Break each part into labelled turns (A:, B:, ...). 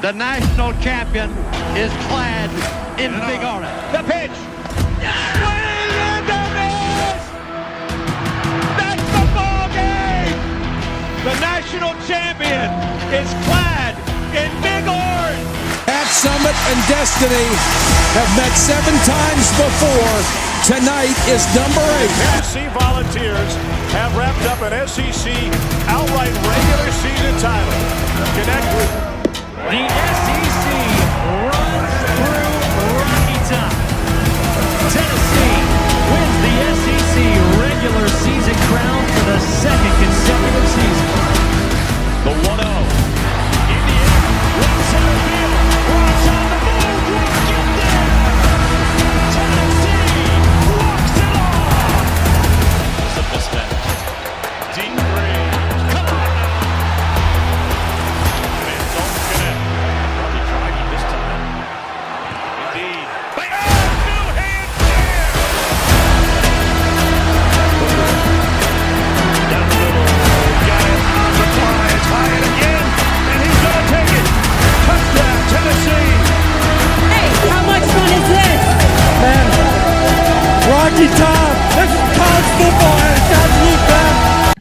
A: The national champion is clad in big orange.
B: The pitch. Swing and a miss. That's the ball game. The national champion is clad in big orange.
C: Pat Summitt and Destiny have met 7 times before. Tonight is number 8.
B: Tennessee Volunteers have wrapped up an SEC outright regular season title. Connect with
D: the SEC runs through Rocky Top. Tennessee wins the SEC regular season crown for the 2nd consecutive season.
B: the 1-0. In the air, right center field. Rock's on the move. Rock get there. Tennessee walks it off. It's a mismatch. Deep three. Come on now. And don't connect. Probably trying this time. Indeed. New hand there. Down the middle. Got it. The fly is high and again. And he's going to take it. Touchdown, Tennessee.
E: Hey, how much fun is this?
C: Man, Rocky Top, this is college football at its absolute best.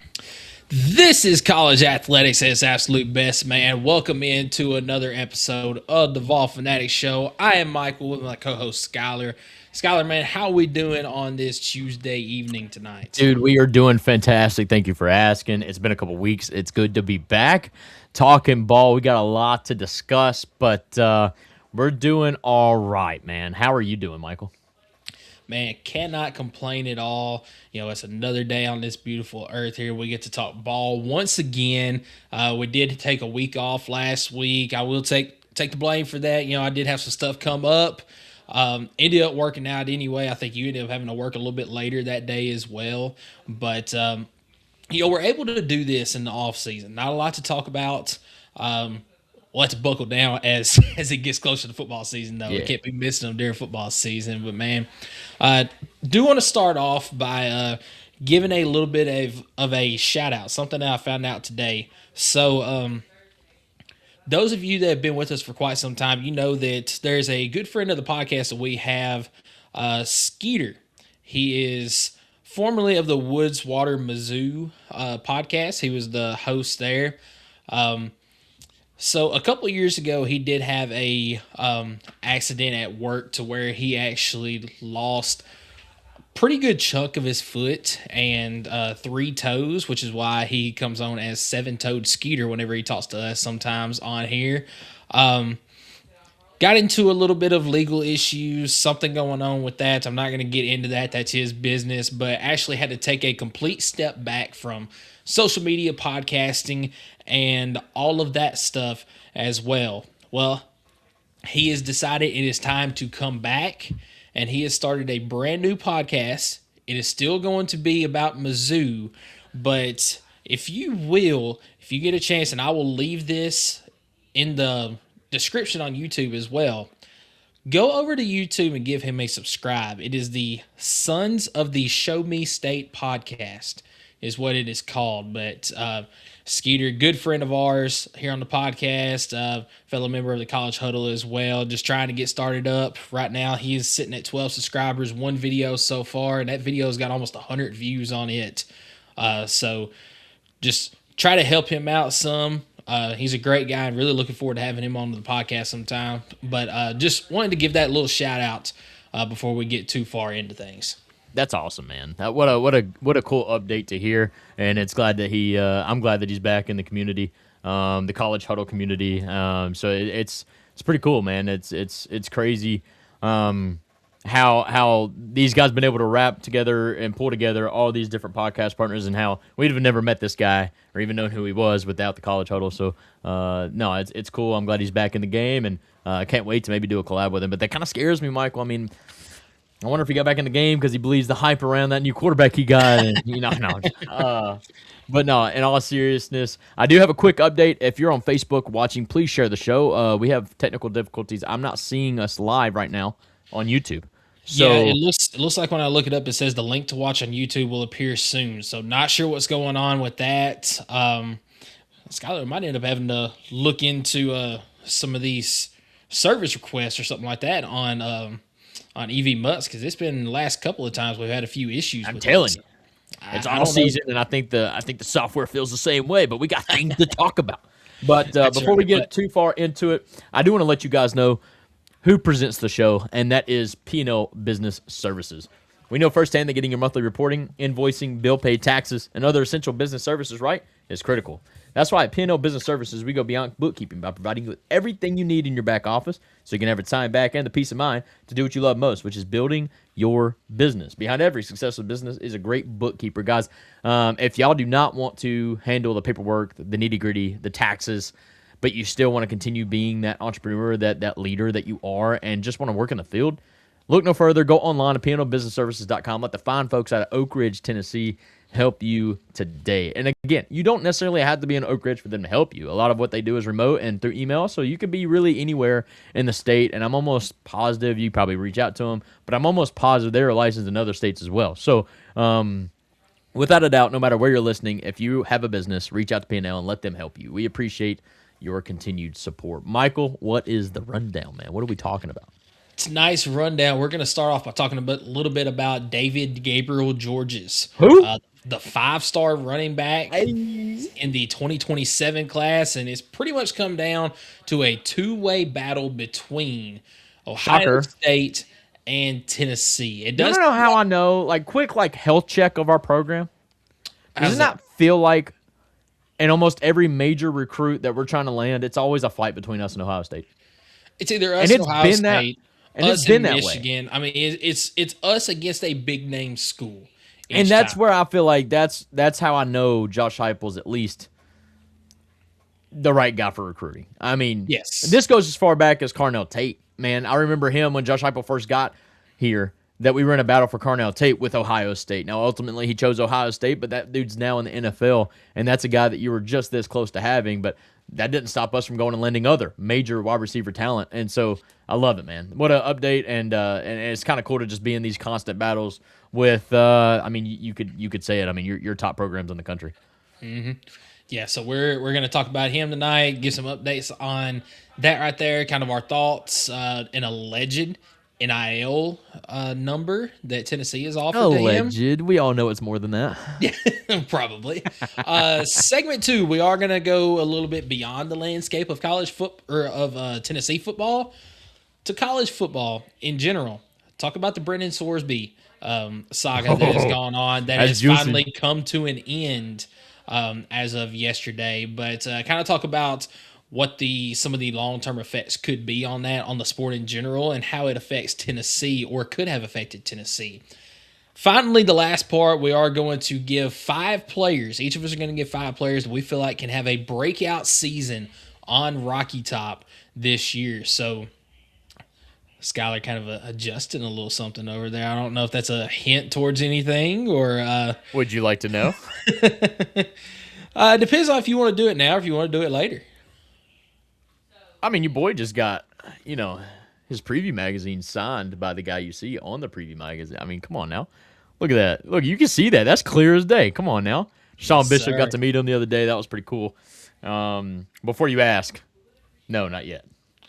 F: This is college athletics at its absolute best, man. Welcome into another episode of the Fanatics Show. I am Michael with my co-host Skylar. Skylar, man, how are we doing on this Tuesday evening tonight?
G: Dude, we are doing fantastic. Thank you for asking. It's been a couple weeks. It's good to be back talking ball. We got a lot to discuss, but we're doing all right, man. How are you doing, Michael?
F: Man, cannot complain at all. You know, it's another day on this beautiful earth here. We get to talk ball once again. We did take a week off last week. I will take the blame for that. You know, I did have some stuff come up. Ended up working out anyway. I think you ended up having to work a little bit later that day as well. But, you know, we're able to do this in the off season. Not a lot to talk about. We'll have to buckle down as it gets closer to football season, though.
G: Yeah.
F: We can't be missing them during football season. But, man, do want to start off by giving a little bit of a shout-out, something that I found out today. So, those of you that have been with us for quite some time, you know that there's a good friend of the podcast that we have, Skeeter. He is formerly of the Woods Water Mizzou podcast. He was the host there. So a couple of years ago, he did have a accident at work to where he actually lost a pretty good chunk of his foot and 3 toes, which is why he comes on as 7-toed Skeeter whenever he talks to us sometimes on here. Got into a little bit of legal issues, something going on with that. I'm not going to get into that. That's his business, but actually had to take a complete step back from social media, podcasting, and all of that stuff as well. Well, he has decided it is time to come back, and he has started a brand new podcast. It is still going to be about Mizzou, but if you get a chance, and I will leave this in the description on YouTube as well, go over to YouTube and give him a subscribe. It is the Sons of the Show Me State podcast is what it is called. But Skeeter, good friend of ours here on the podcast, fellow member of the College Huddle as well, just trying to get started up. Right now, he is sitting at 12 subscribers, 1 video so far, and that video's got almost 100 views on it. So just try to help him out some. He's a great guy. I'm really looking forward to having him on the podcast sometime. But just wanted to give that little shout out before we get too far into things.
G: That's awesome, man. What a cool update to hear, and it's glad that I'm glad that he's back in the community, the College Huddle community. So it's pretty cool, man. It's crazy how these guys been able to wrap together and pull together all these different podcast partners, and how we'd have never met this guy or even known who he was without the College Huddle. So no, it's cool. I'm glad he's back in the game, and I can't wait to maybe do a collab with him. But that kind of scares me, Michael. I mean, I wonder if he got back in the game because he believes the hype around that new quarterback he got. And, but no, in all seriousness, I do have a quick update. If you're on Facebook watching, please share the show. We have technical difficulties. I'm not seeing us live right now on YouTube. So,
F: yeah, it looks like when I look it up, it says the link to watch on YouTube will appear soon. So not sure what's going on with that. Skylar might end up having to look into some of these service requests or something like that on EV Mutts, because it's been the last couple of times we've had a few issues.
G: I'm
F: with
G: telling
F: it.
G: you, it's all season, and I think the software feels the same way. But we got things to talk about. But before we get too far into it, I do want to let you guys know who presents the show, and that is P&L Business Services. We know firsthand that getting your monthly reporting, invoicing, bill pay, taxes, and other essential business services right is critical. That's why at P&L Business Services, we go beyond bookkeeping by providing you with everything you need in your back office so you can have the time back and the peace of mind to do what you love most, which is building your business. Behind every successful business is a great bookkeeper. Guys, if y'all do not want to handle the paperwork, the nitty-gritty, the taxes, but you still want to continue being that entrepreneur, that leader that you are, and just want to work in the field, look no further. Go online to pnlbusinessservices.com. Let the fine folks out of Oak Ridge, Tennessee, help you today. And again, you don't necessarily have to be in Oak Ridge for them to help you. A lot of what they do is remote and through email, so you could be really anywhere in the state. And I'm almost positive you probably reach out to them, but I'm almost positive they're licensed in other states as well. So, without a doubt, no matter where you're listening, if you have a business, reach out to P&L and let them help you. We appreciate your continued support. Michael, what is the rundown, man? What are we talking about?
F: Tonight's rundown, we're going to start off by talking a little bit about David Gabriel Georges.
G: Who?
F: The 5-star running back in the 2027 class, and it's pretty much come down to a two-way battle between Ohio State and Tennessee. It does.
G: You know how I know? Like, quick, health check of our program. Doesn't that feel like in almost every major recruit that we're trying to land, it's always a fight between us and Ohio State?
F: It's either us and Ohio State,
G: and
F: us
G: it's been
F: and
G: that
F: Michigan. I mean, it's us against a big-name school.
G: And that's where I feel like that's how I know Josh Heupel's at least the right guy for recruiting. I mean,
F: yes,
G: this goes as far back as Carnell Tate. Man, I remember him when Josh Heupel first got here, that we were in a battle for Carnell Tate with Ohio State. Now, ultimately, he chose Ohio State, but that dude's now in the NFL, and that's a guy that you were just this close to having, but that didn't stop us from going and lending other major wide receiver talent. And so I love it, man. What an update, and it's kind of cool to just be in these constant battles with, I mean, you could say it. I mean, your top programs in the country.
F: Mm-hmm. Yeah, so we're going to talk about him tonight, give some updates on that right there, kind of our thoughts, an alleged NIL number that Tennessee is offering to him.
G: Alleged. We all know it's more than that.
F: Yeah, probably. Segment 2, we are going to go a little bit beyond the landscape of Tennessee football to college football in general. Talk about the Brendan Sorsby saga that has gone on, that has finally come to an end as of yesterday. But kind of talk about what some of the long-term effects could be on that, on the sport in general, and how it affects Tennessee, or could have affected Tennessee. Finally, the last part, we are going to give 5 players. Each of us are going to give 5 players that we feel like can have a breakout season on Rocky Top this year. So, Skylar kind of adjusting a little something over there. I don't know if that's a hint towards anything, or...
G: Would you like to know?
F: Depends on if you want to do it now or if you want to do it later.
G: I mean, your boy just got, his preview magazine signed by the guy you see on the preview magazine. I mean, come on now. Look at that. Look, you can see that. That's clear as day. Come on now. Sean Bishop got to meet him the other day. That was pretty cool. Before you ask, no, not yet.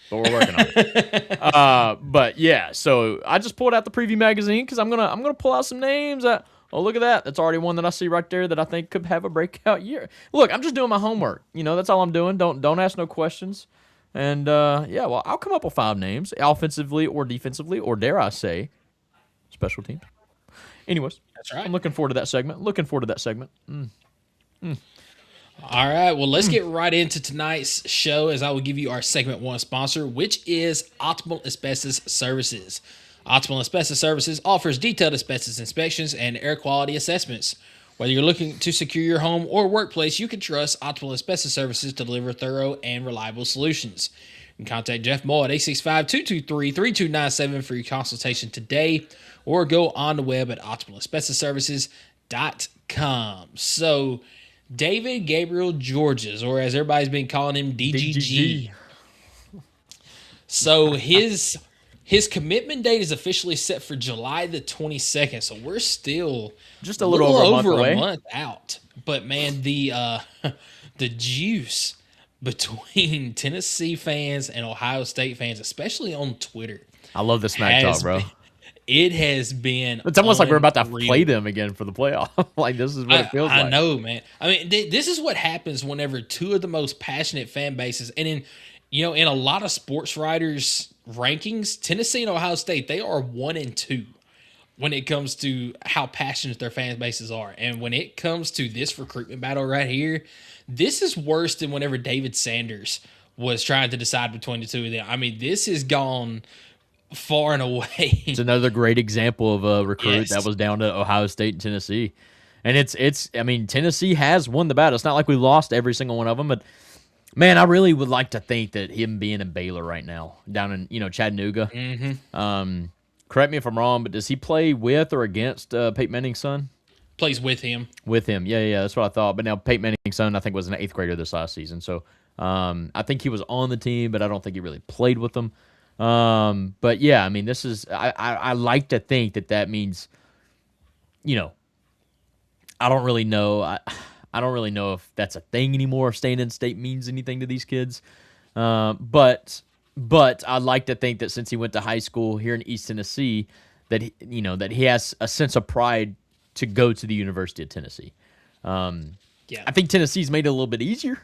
G: But we're working on it. But yeah, so I just pulled out the preview magazine because I'm gonna pull out some names that, oh, look at that. That's already one that I see right there that I think could have a breakout year. Look, I'm just doing my homework. That's all I'm doing. Don't ask no questions. And, well, I'll come up with 5 names, offensively or defensively, or dare I say, special teams. Anyways,
F: that's right.
G: I'm looking forward to that segment.
F: All right, well, let's get right into tonight's show, as I will give you our segment 1 sponsor, which is Optimal Asbestos Services. Optimal Asbestos Services offers detailed asbestos inspections and air quality assessments. Whether you're looking to secure your home or workplace, you can trust Optimal Asbestos Services to deliver thorough and reliable solutions. You can contact Jeff Moore at 865-223-3297 for your consultation today, or go on the web at optimalasbestosservices.com. So, David Gabriel Georges, or as everybody's been calling him, DGG. So, his commitment date is officially set for July the 22nd, so we're still
G: just a little over
F: a month out. But man, the juice between Tennessee fans and Ohio State fans, especially on Twitter.
G: I love the smack talk, bro.
F: It has been.
G: It's almost like we're about to
F: unreal.
G: play them again for the playoff. Like, this is what it feels like.
F: I know, man. I mean, this is what happens whenever two of the most passionate fan bases, and in a lot of sports writers' rankings, Tennessee and Ohio State, they are 1 and 2 when it comes to how passionate their fan bases are. And when it comes to this recruitment battle right here, this is worse than whenever David Sanders was trying to decide between the two of them. I mean, this has gone far and away.
G: It's another great example of a recruit that was down to Ohio State and Tennessee. And I mean, Tennessee has won the battle. It's not like we lost every single one of them, but man, I really would like to think that him being in Baylor right now, down in, Chattanooga.
F: Mm-hmm.
G: Correct me if I'm wrong, but does he play with or against Peyton Manning's son?
F: Plays with him.
G: With him. Yeah, that's what I thought. But now Peyton Manning's son, I think, was an 8th grader this last season. So I think he was on the team, but I don't think he really played with them. But yeah, I mean, this is, I like to think that means, I don't really know. I don't really know if that's a thing anymore, if staying in state means anything to these kids. But I like to think that since he went to high school here in East Tennessee, that he has a sense of pride to go to the University of Tennessee.
F: Yeah,
G: I think Tennessee's made it a little bit easier,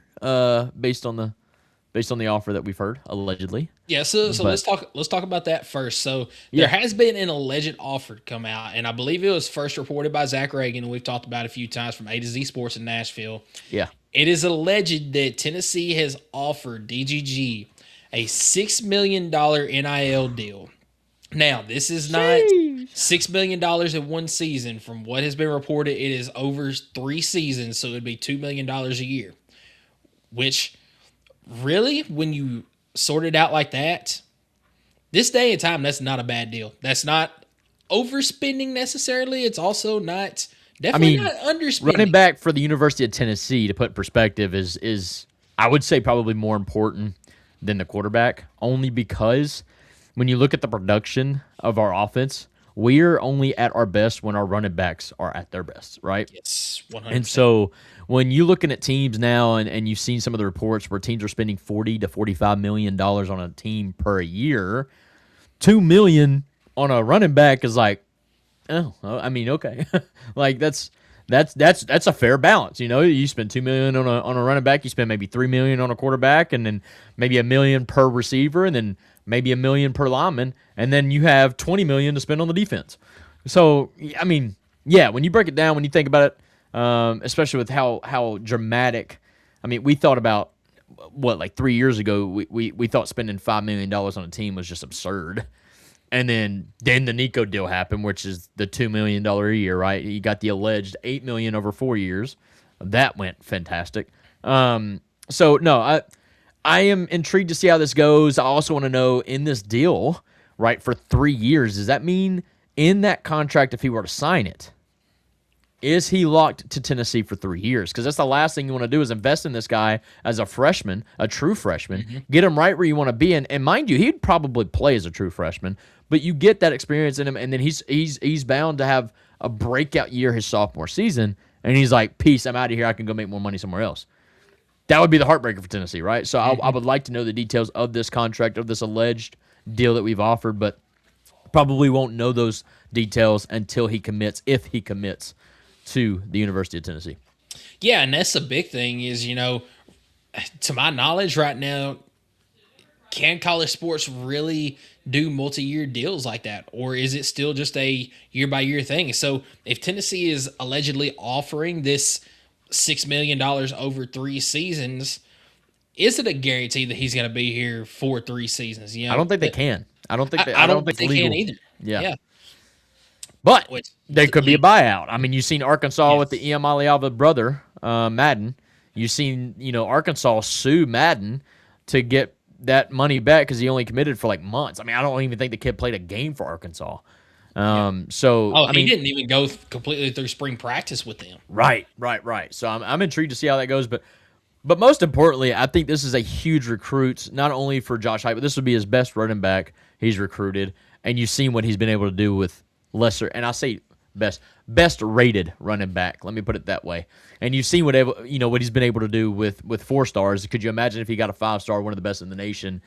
G: based on the offer that we've heard, allegedly.
F: Yeah, so let's talk about that first. So there has been an alleged offer come out, and I believe it was first reported by Zach Reagan, and we've talked about it a few times from A to Z Sports in Nashville.
G: Yeah.
F: It is alleged that Tennessee has offered DGG a $6 million NIL deal. Now, this is not $6 million in one season. From what has been reported, it is over 3 seasons, so it would be $2 million a year. Which, really, when you sort it out like that, this day and time, that's not a bad deal. That's not overspending necessarily. It's also not, definitely not underspending.
G: Running back for the University of Tennessee, to put in perspective, is I would say probably more important than the quarterback, only because when you look at the production of our offense, we're only at our best when our running backs are at their best, right?
F: Yes, 100%.
G: And so when you're looking at teams now, and you've seen some of the reports where teams are spending $40 to $45 million on a team per year, $2 million on a running back is like, oh, I mean, okay, like that's a fair balance. You spend $2 million on a running back, you spend maybe $3 million on a quarterback, and then maybe $1 million per receiver, and then maybe $1 million per lineman, and then you have $20 million to spend on the defense. So, I mean, yeah, when you break it down, when you think about it, especially with how dramatic, I mean, we thought about like 3 years ago, we thought spending $5 million on a team was just absurd. And then the Nico deal happened, which is the $2 million a year, right? You got the alleged $8 million over 4 years. That went fantastic. So no, I am intrigued to see how this goes. I also want to know, in this deal, right, for 3 years, does that mean in that contract, if he were to sign it, is he locked to Tennessee for 3 years? Because that's the last thing you want to do, is invest in this guy as a freshman, a true freshman, get him right where you want to be. And mind you, he'd probably play as a true freshman, but you get that experience in him, and then he's bound to have a breakout year his sophomore season, and he's like, peace, I'm out of here, I can go make more money somewhere else. That would be the heartbreaker for Tennessee, right? So I would like to know the details of this contract, of this alleged deal that we've offered, but probably won't know those details until he commits, if he commits to the University of Tennessee.
F: Yeah, and that's the big thing is, to my knowledge right now, can college sports really do multi-year deals like that? Or is it still just a year-by-year thing? So if Tennessee is allegedly offering this $6 million over 3 seasons, is it a guarantee that he's going to be here for 3 seasons?
G: I don't think they can. I don't think
F: they can either.
G: Yeah. But there could be a buyout. I mean, you've seen Arkansas with the Iam Aliava brother, Madden. You've seen, Arkansas sue Madden to get that money back because he only committed for like months. I mean, I don't even think the kid played a game for Arkansas.
F: He didn't even go completely through spring practice with them.
G: Right. So I'm intrigued to see how that goes. But most importantly, I think this is a huge recruit, not only for Josh Haidt, but this would be his best running back he's recruited. And you've seen what he's been able to do with lesser, and I say best rated running back. Let me put it that way. And you've seen what he's been able to do with 4 stars. Could you imagine if he got a 5-star, one of the best in the nation?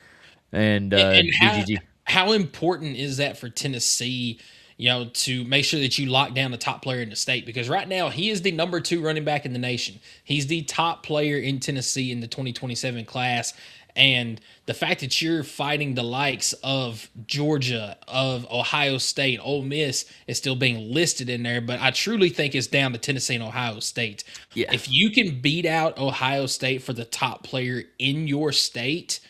G: And DGG.
F: How important is that for Tennessee? To make sure that you lock down the top player in the state, because right now he is the number 2 running back in the nation. He's the top player in Tennessee in the 2027 class. And the fact that you're fighting the likes of Georgia, of Ohio State, Ole Miss is still being listed in there, but I truly think it's down to Tennessee and Ohio State.
G: Yeah.
F: If you can beat out Ohio State for the top player in your state,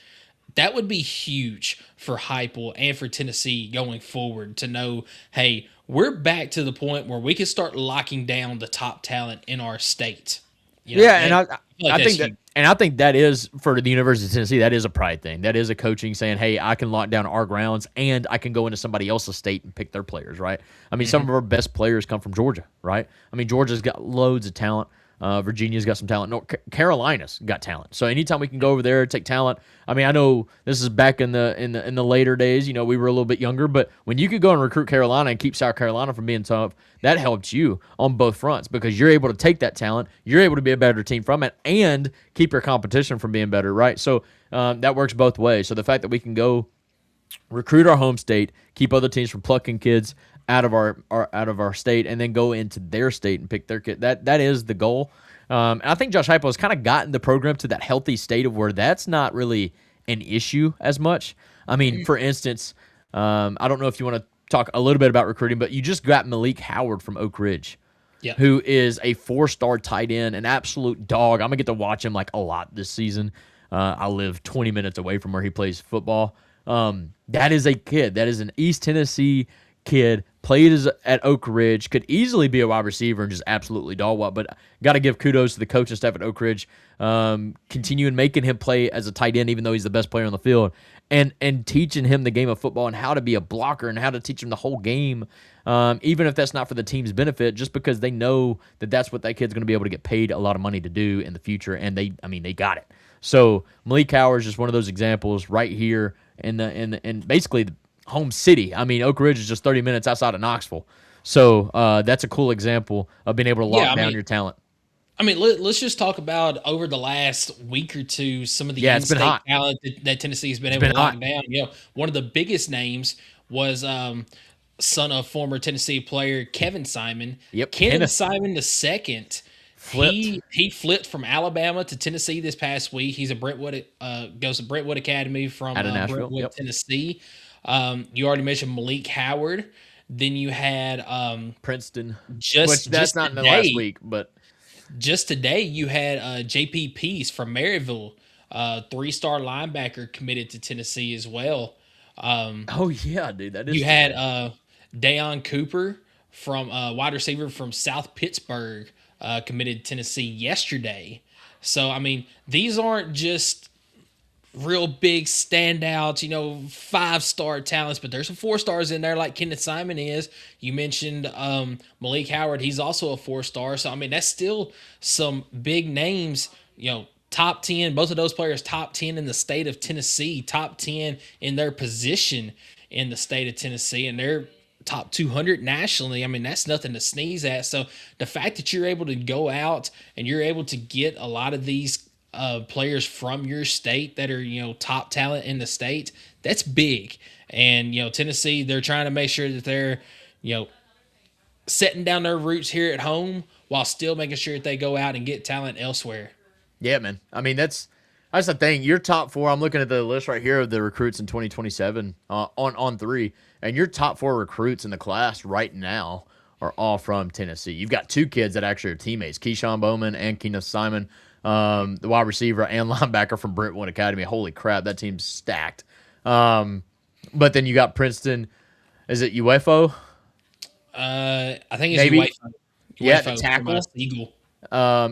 F: that would be huge for Heupel and for Tennessee going forward to know, hey, we're back to the point where we can start locking down the top talent in our state.
G: I think that is, for the University of Tennessee, that is a pride thing. That is a coaching saying, hey, I can lock down our grounds and I can go into somebody else's state and pick their players, right? I mean, some of our best players come from Georgia, right? I mean, Georgia's got loads of talent. Virginia's got some talent. Carolina's got talent. So anytime we can go over there, take talent. I mean, I know this is back in the later days. We were a little bit younger, but when you could go and recruit Carolina and keep South Carolina from being tough, that helped you on both fronts because you're able to take that talent, you're able to be a better team from it, and keep your competition from being better, right? So that works both ways. So the fact that we can go recruit our home state, keep other teams from plucking kids out of our state, and then go into their state and pick their kid. That is the goal. And I think Josh Heupel has kind of gotten the program to that healthy state of where that's not really an issue as much. I mean, for instance, I don't know if you want to talk a little bit about recruiting, but you just got Malik Howard from Oak Ridge, who is a 4-star tight end, an absolute dog. I'm gonna get to watch him like a lot this season. I live 20 minutes away from where he plays football. That is a kid. That is an East Tennessee kid, played at Oak Ridge, could easily be a wide receiver and just absolutely dog walk, but got to give kudos to the coaching staff at Oak Ridge, continuing making him play as a tight end even though he's the best player on the field, and teaching him the game of football and how to be a blocker and how to teach him the whole game, even if that's not for the team's benefit, just because they know that that's what that kid's going to be able to get paid a lot of money to do in the future, and they got it. So Malik Howard is just one of those examples right here in basically the home city. I mean, Oak Ridge is just 30 minutes outside of Knoxville. So that's a cool example of being able to lock down your talent.
F: I mean, let's just talk about over the last week or two some of the in-state talent that Tennessee's been able to lock down. One of the biggest names was son of former Tennessee player Kevin Simon. Kevin Simon II. He flipped from Alabama to Tennessee this past week. He's a goes to Brentwood Academy from Brentwood, Tennessee. You already mentioned Malik Howard. Then you had
G: Princeton.
F: That's
G: not in the last week, but
F: just today you had JP Peace from Maryville, 3-star linebacker committed to Tennessee as well.
G: Dude, that is.
F: You had Dayon Cooper from wide receiver from South Pittsburgh, committed to Tennessee yesterday. So I mean, these aren't just real big standouts, 5-star talents, but there's some 4-stars in there like Kenneth Simon is. You mentioned Malik Howard. He's also a 4-star. So, I mean, that's still some big names, top 10, both of those players top 10 in the state of Tennessee, top 10 in their position in the state of Tennessee, and they're top 200 nationally. I mean, that's nothing to sneeze at. So the fact that you're able to go out and you're able to get a lot of these players from your state that are, top talent in the state, that's big. And, Tennessee, they're trying to make sure that they're, setting down their roots here at home while still making sure that they go out and get talent elsewhere.
G: Yeah, man. I mean, that's the thing. Your top 4, I'm looking at the list right here of the recruits in 2027 on 3, and your top 4 recruits in the class right now are all from Tennessee. You've got 2 kids that actually are teammates, Keyshawn Bowman and Kenneth Simon, the wide receiver and linebacker from Brentwood Academy. Holy crap, that team's stacked. But then you got Princeton. Is it UFO?
F: I think it's UFO.
G: Yeah, the tackle. Eagle.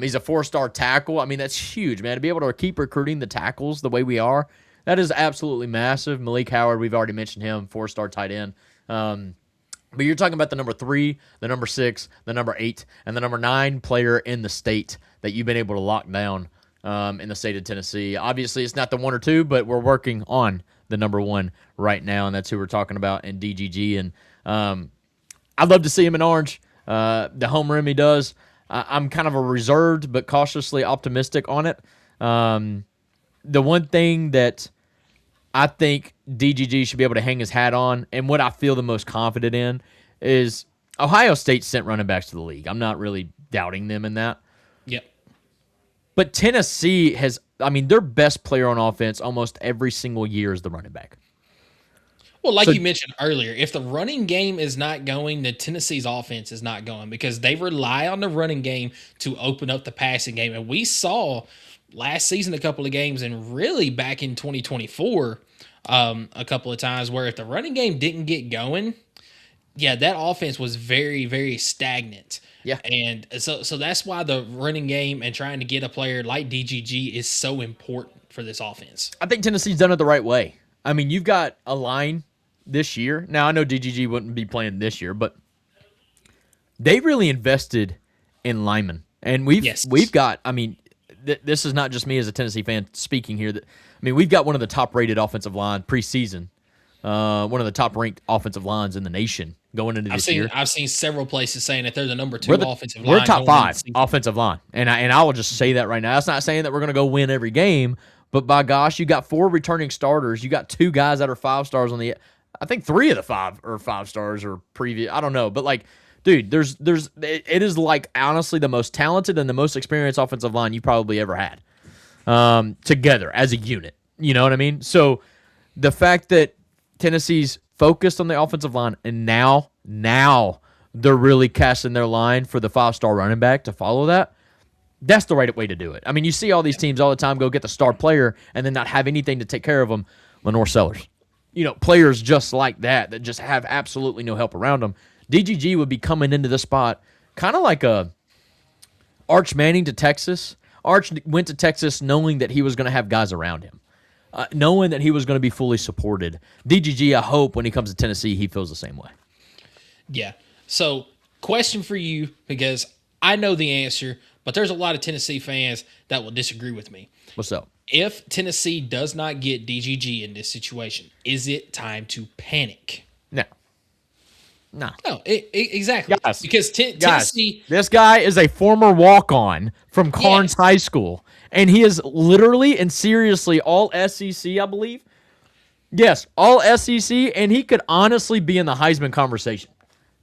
G: He's a 4-star tackle. I mean, that's huge, man. To be able to keep recruiting the tackles the way we are, that is absolutely massive. Malik Howard, we've already mentioned him, 4-star tight end. But you're talking about the number 3, the number 6, the number 8, and the number 9 player in the state that you've been able to lock down in the state of Tennessee. Obviously, it's not the 1 or 2, but we're working on the number 1 right now, and that's who we're talking about in DGG. And I'd love to see him in orange. the home run he does. I'm kind of a reserved but cautiously optimistic on it. The one thing that I think DGG should be able to hang his hat on, and what I feel the most confident in, is Ohio State sent running backs to the league. I'm not really doubting them in that.
F: Yep.
G: But Tennessee has, their best player on offense almost every single year is the running back.
F: Well, like you mentioned earlier, if the running game is not going, then Tennessee's offense is not going because they rely on the running game to open up the passing game. And we saw last season a couple of games and really back in 2024 a couple of times where if the running game didn't get going, that offense was very, very stagnant.
G: Yeah.
F: And so that's why the running game and trying to get a player like DGG is so important for this offense.
G: I think Tennessee's done it the right way. You've got a line this year. Now, I know DGG wouldn't be playing this year, but they really invested in linemen. And we've got, this is not just me as a Tennessee fan speaking here. We've got one of the top-rated offensive line preseason, one of the top-ranked offensive lines in the nation going into this year.
F: I've seen several places saying that they're the number 2 offensive line.
G: We're top 5 offensive line, and I will just say that right now. That's not saying that we're going to go win every game, but by gosh, you got 4 returning starters. You got 2 guys that are 5 stars on the. I think 3 of the 5 are 5 stars or previous. I don't know, but dude, it is honestly the most talented and the most experienced offensive line you probably ever had together as a unit. You know what I mean? So the fact that Tennessee's focused on the offensive line and now they're really casting their line for the 5-star running back to follow that. That's the right way to do it. You see all these teams all the time go get the star player and then not have anything to take care of them. Lenore Sellers. Players just like that just have absolutely no help around them. DGG would be coming into this spot kind of like a Arch Manning to Texas. Arch went to Texas knowing that he was going to have guys around him, knowing that he was going to be fully supported. DGG, I hope when he comes to Tennessee, he feels the same way.
F: Yeah. So, question for you, because I know the answer, but there's a lot of Tennessee fans that will disagree with me.
G: What's up?
F: If Tennessee does not get DGG in this situation, is it time to panic?
G: No.
F: No, exactly.
G: Guys,
F: because Tennessee...
G: This guy is a former walk-on from Carnes High School, and he is literally and seriously all SEC, I believe. Yes, all SEC, and he could honestly be in the Heisman conversation.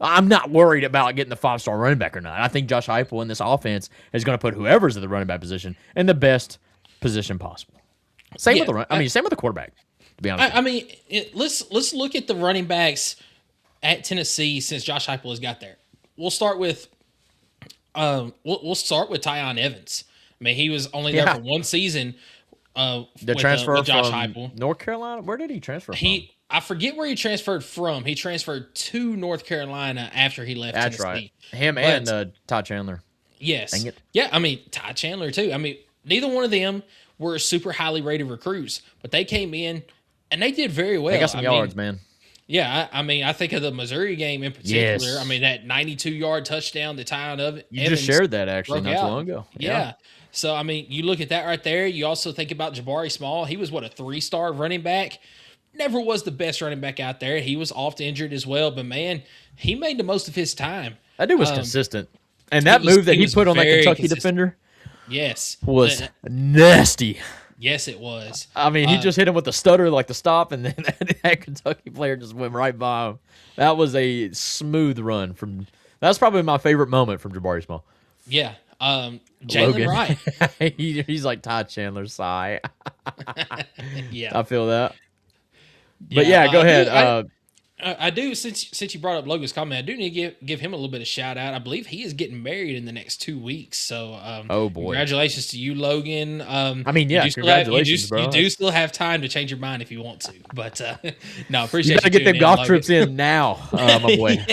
G: I'm not worried about getting the 5-star running back or not. I think Josh Heupel in this offense is going to put whoever's at the running back position in the best position possible. Same with the quarterback. To be honest,
F: let's look at the running backs at Tennessee since Josh Heupel has got there. We'll start with Tyon Evans. He was only there for one season.
G: The transfer
F: with Josh
G: from
F: Heupel.
G: North Carolina. Where did he transfer from?
F: I forget where he transferred from. He transferred to North Carolina after he left
G: That's
F: Tennessee.
G: Right. Him and Todd Chandler.
F: Yes.
G: Dang it.
F: Yeah, Todd Chandler too. Neither one of them were super highly rated recruits, but they came in and they did very well.
G: They got some yards, man.
F: Yeah, I think of the Missouri game in particular.
G: Yes.
F: That 92-yard touchdown that Tyon Evans
G: just shared that actually not too long ago.
F: Yeah. So, you look at that right there. You also think about Jabari Small. He was, a 3-star running back? Never was the best running back out there. He was oft injured as well, but, man, he made the most of his time.
G: That dude was consistent. And that move that he put on that Kentucky defender was nasty.
F: Yes, it was.
G: He just hit him with the stutter, like the stop, and then that Kentucky player just went right by him. That was a smooth run from. That's probably my favorite moment from Jabari Small.
F: Yeah, Jalen Wright.
G: He's like Todd Chandler's sigh.
F: Yeah,
G: I feel that. But go ahead.
F: I do, since you brought up Logan's comment, I do need to give him a little bit of shout out. I believe he is getting married in the next 2 weeks. So,
G: oh boy,
F: congratulations to you, Logan.
G: Congratulations, bro.
F: You do still have time to change your mind if you want to, but no, appreciate
G: you. Gotta get them golf trips in now, my boy.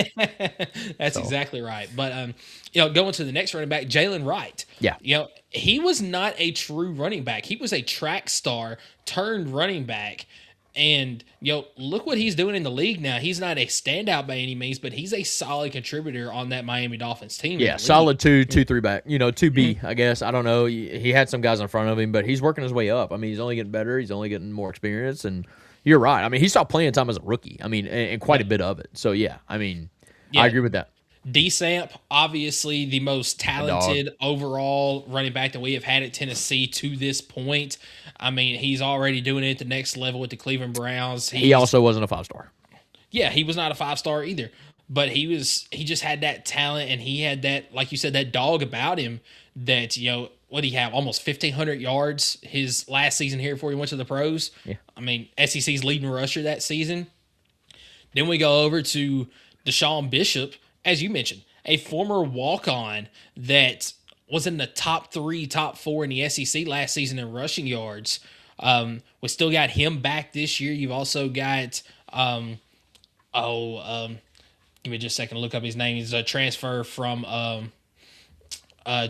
F: That's exactly right. But going to the next running back, Jalen Wright.
G: Yeah,
F: he was not a true running back. He was a track star turned running back. And, look what he's doing in the league now. He's not a standout by any means, but he's a solid contributor on that Miami Dolphins team.
G: Yeah, solid 2-3 back. 2B, I guess. I don't know. He had some guys in front of him, but he's working his way up. He's only getting better. He's only getting more experience. And you're right. He saw playing time as a rookie. And quite a bit of it. So, I agree with that.
F: DeSamp, obviously the most talented overall running back that we have had at Tennessee to this point. I mean, he's already doing it at the next level with the Cleveland Browns.
G: He also wasn't a 5-star.
F: Yeah, he was not a 5-star either. But he just had that talent, and he had that, like you said, that dog about him that, what did he have? Almost 1,500 yards his last season here before he went to the pros.
G: Yeah.
F: I mean, SEC's leading rusher that season. Then we go over to Deshaun Bishop, as you mentioned, a former walk-on that was in the top 3, top 4 in the SEC last season in rushing yards. We still got him back this year. You've also got, give me just a second to look up his name. He's a transfer from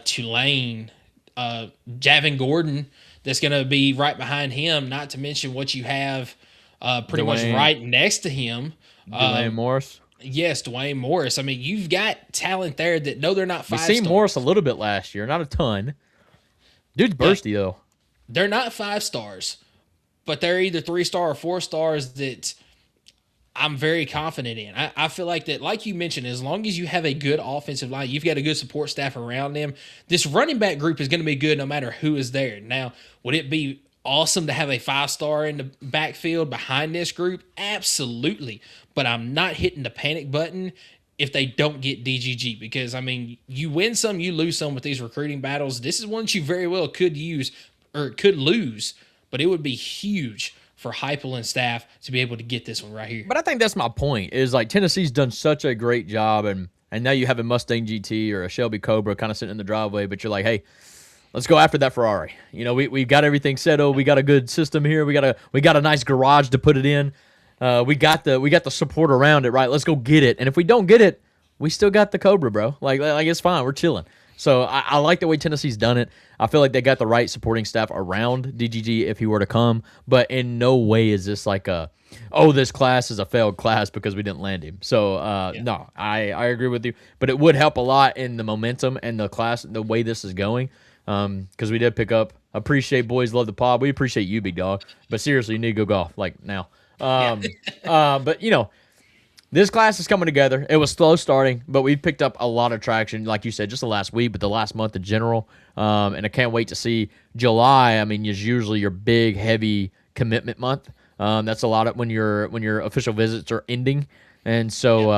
F: Tulane, Javin Gordon, that's going to be right behind him, not to mention what you have pretty much right next to him.
G: Dwayne Morris.
F: Yes, Dwayne Morris. I mean, you've got talent there that, no, they're not 5-stars.
G: We've seen Morris a little bit last year, not a ton. Dude's bursty, though.
F: They're not 5-stars, but they're either 3-star or 4-stars that I'm very confident in. I feel like that, like you mentioned, as long as you have a good offensive line, you've got a good support staff around them, this running back group is going to be good no matter who is there. Now, would it be awesome to have a 5-star in the backfield behind this group? Absolutely. But I'm not hitting the panic button if they don't get DGG, because, I mean, you win some, you lose some with these recruiting battles. This is one that you very well could use or could lose, but it would be huge for Heupel and staff to be able to get this one right here.
G: But I think that's my point, is like Tennessee's done such a great job, and now you have a Mustang GT or a Shelby Cobra kind of sitting in the driveway, but you're like, hey, let's go after that Ferrari. We've got everything settled. We got a good system here. We got a nice garage to put it in. We got the support around it, right? Let's go get it. And if we don't get it, we still got the Cobra, bro. Like it's fine. We're chilling. So I like the way Tennessee's done it. I feel like they got the right supporting staff around DGG if he were to come. But in no way is this like this class is a failed class because we didn't land him. So, no, I agree with you. But it would help a lot in the momentum and the class, the way this is going. Because we did pick up. Appreciate boys, love the pod. We appreciate you, big dog. But seriously, you need to go golf, like now. But this class is coming together. It was slow starting, but we picked up a lot of traction, like you said, just the last week, but the last month in general. And I can't wait to see July. I mean, is usually your big, heavy commitment month. That's a lot of when your official visits are ending, and so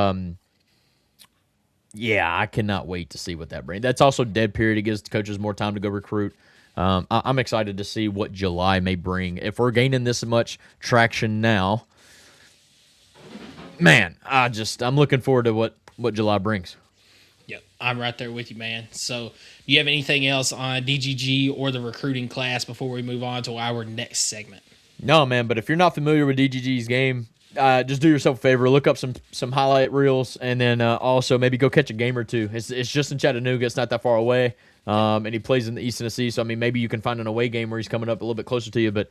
G: I cannot wait to see what that brings. That's also dead period. It gives the coaches more time to go recruit. I'm excited to see what July may bring. If we're gaining this much traction now, man, I'm looking forward to what July brings.
F: Yep, I'm right there with you, man. So, do you have anything else on DGG or the recruiting class before we move on to our next segment?
G: No, man, but if you're not familiar with DGG's game, just do yourself a favor, look up some highlight reels, and then also maybe go catch a game or two. It's just in Chattanooga. It's not that far away. And he plays in the East Tennessee, so I mean maybe you can find an away game where he's coming up a little bit closer to you. But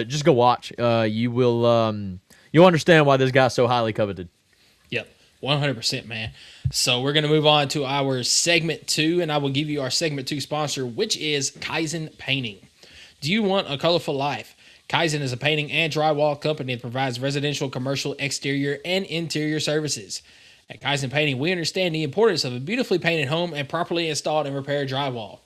G: just go watch. You'll understand why this guy's so highly coveted.
F: Yep, 100%, man. So we're gonna move on to our segment 2, and I will give you our segment 2 sponsor, which is Kaizen Painting. Do you want a colorful life? Kaizen is a painting and drywall company that provides residential, commercial, exterior, and interior services. At Kaizen Painting, we understand the importance of a beautifully painted home and properly installed and repaired drywall.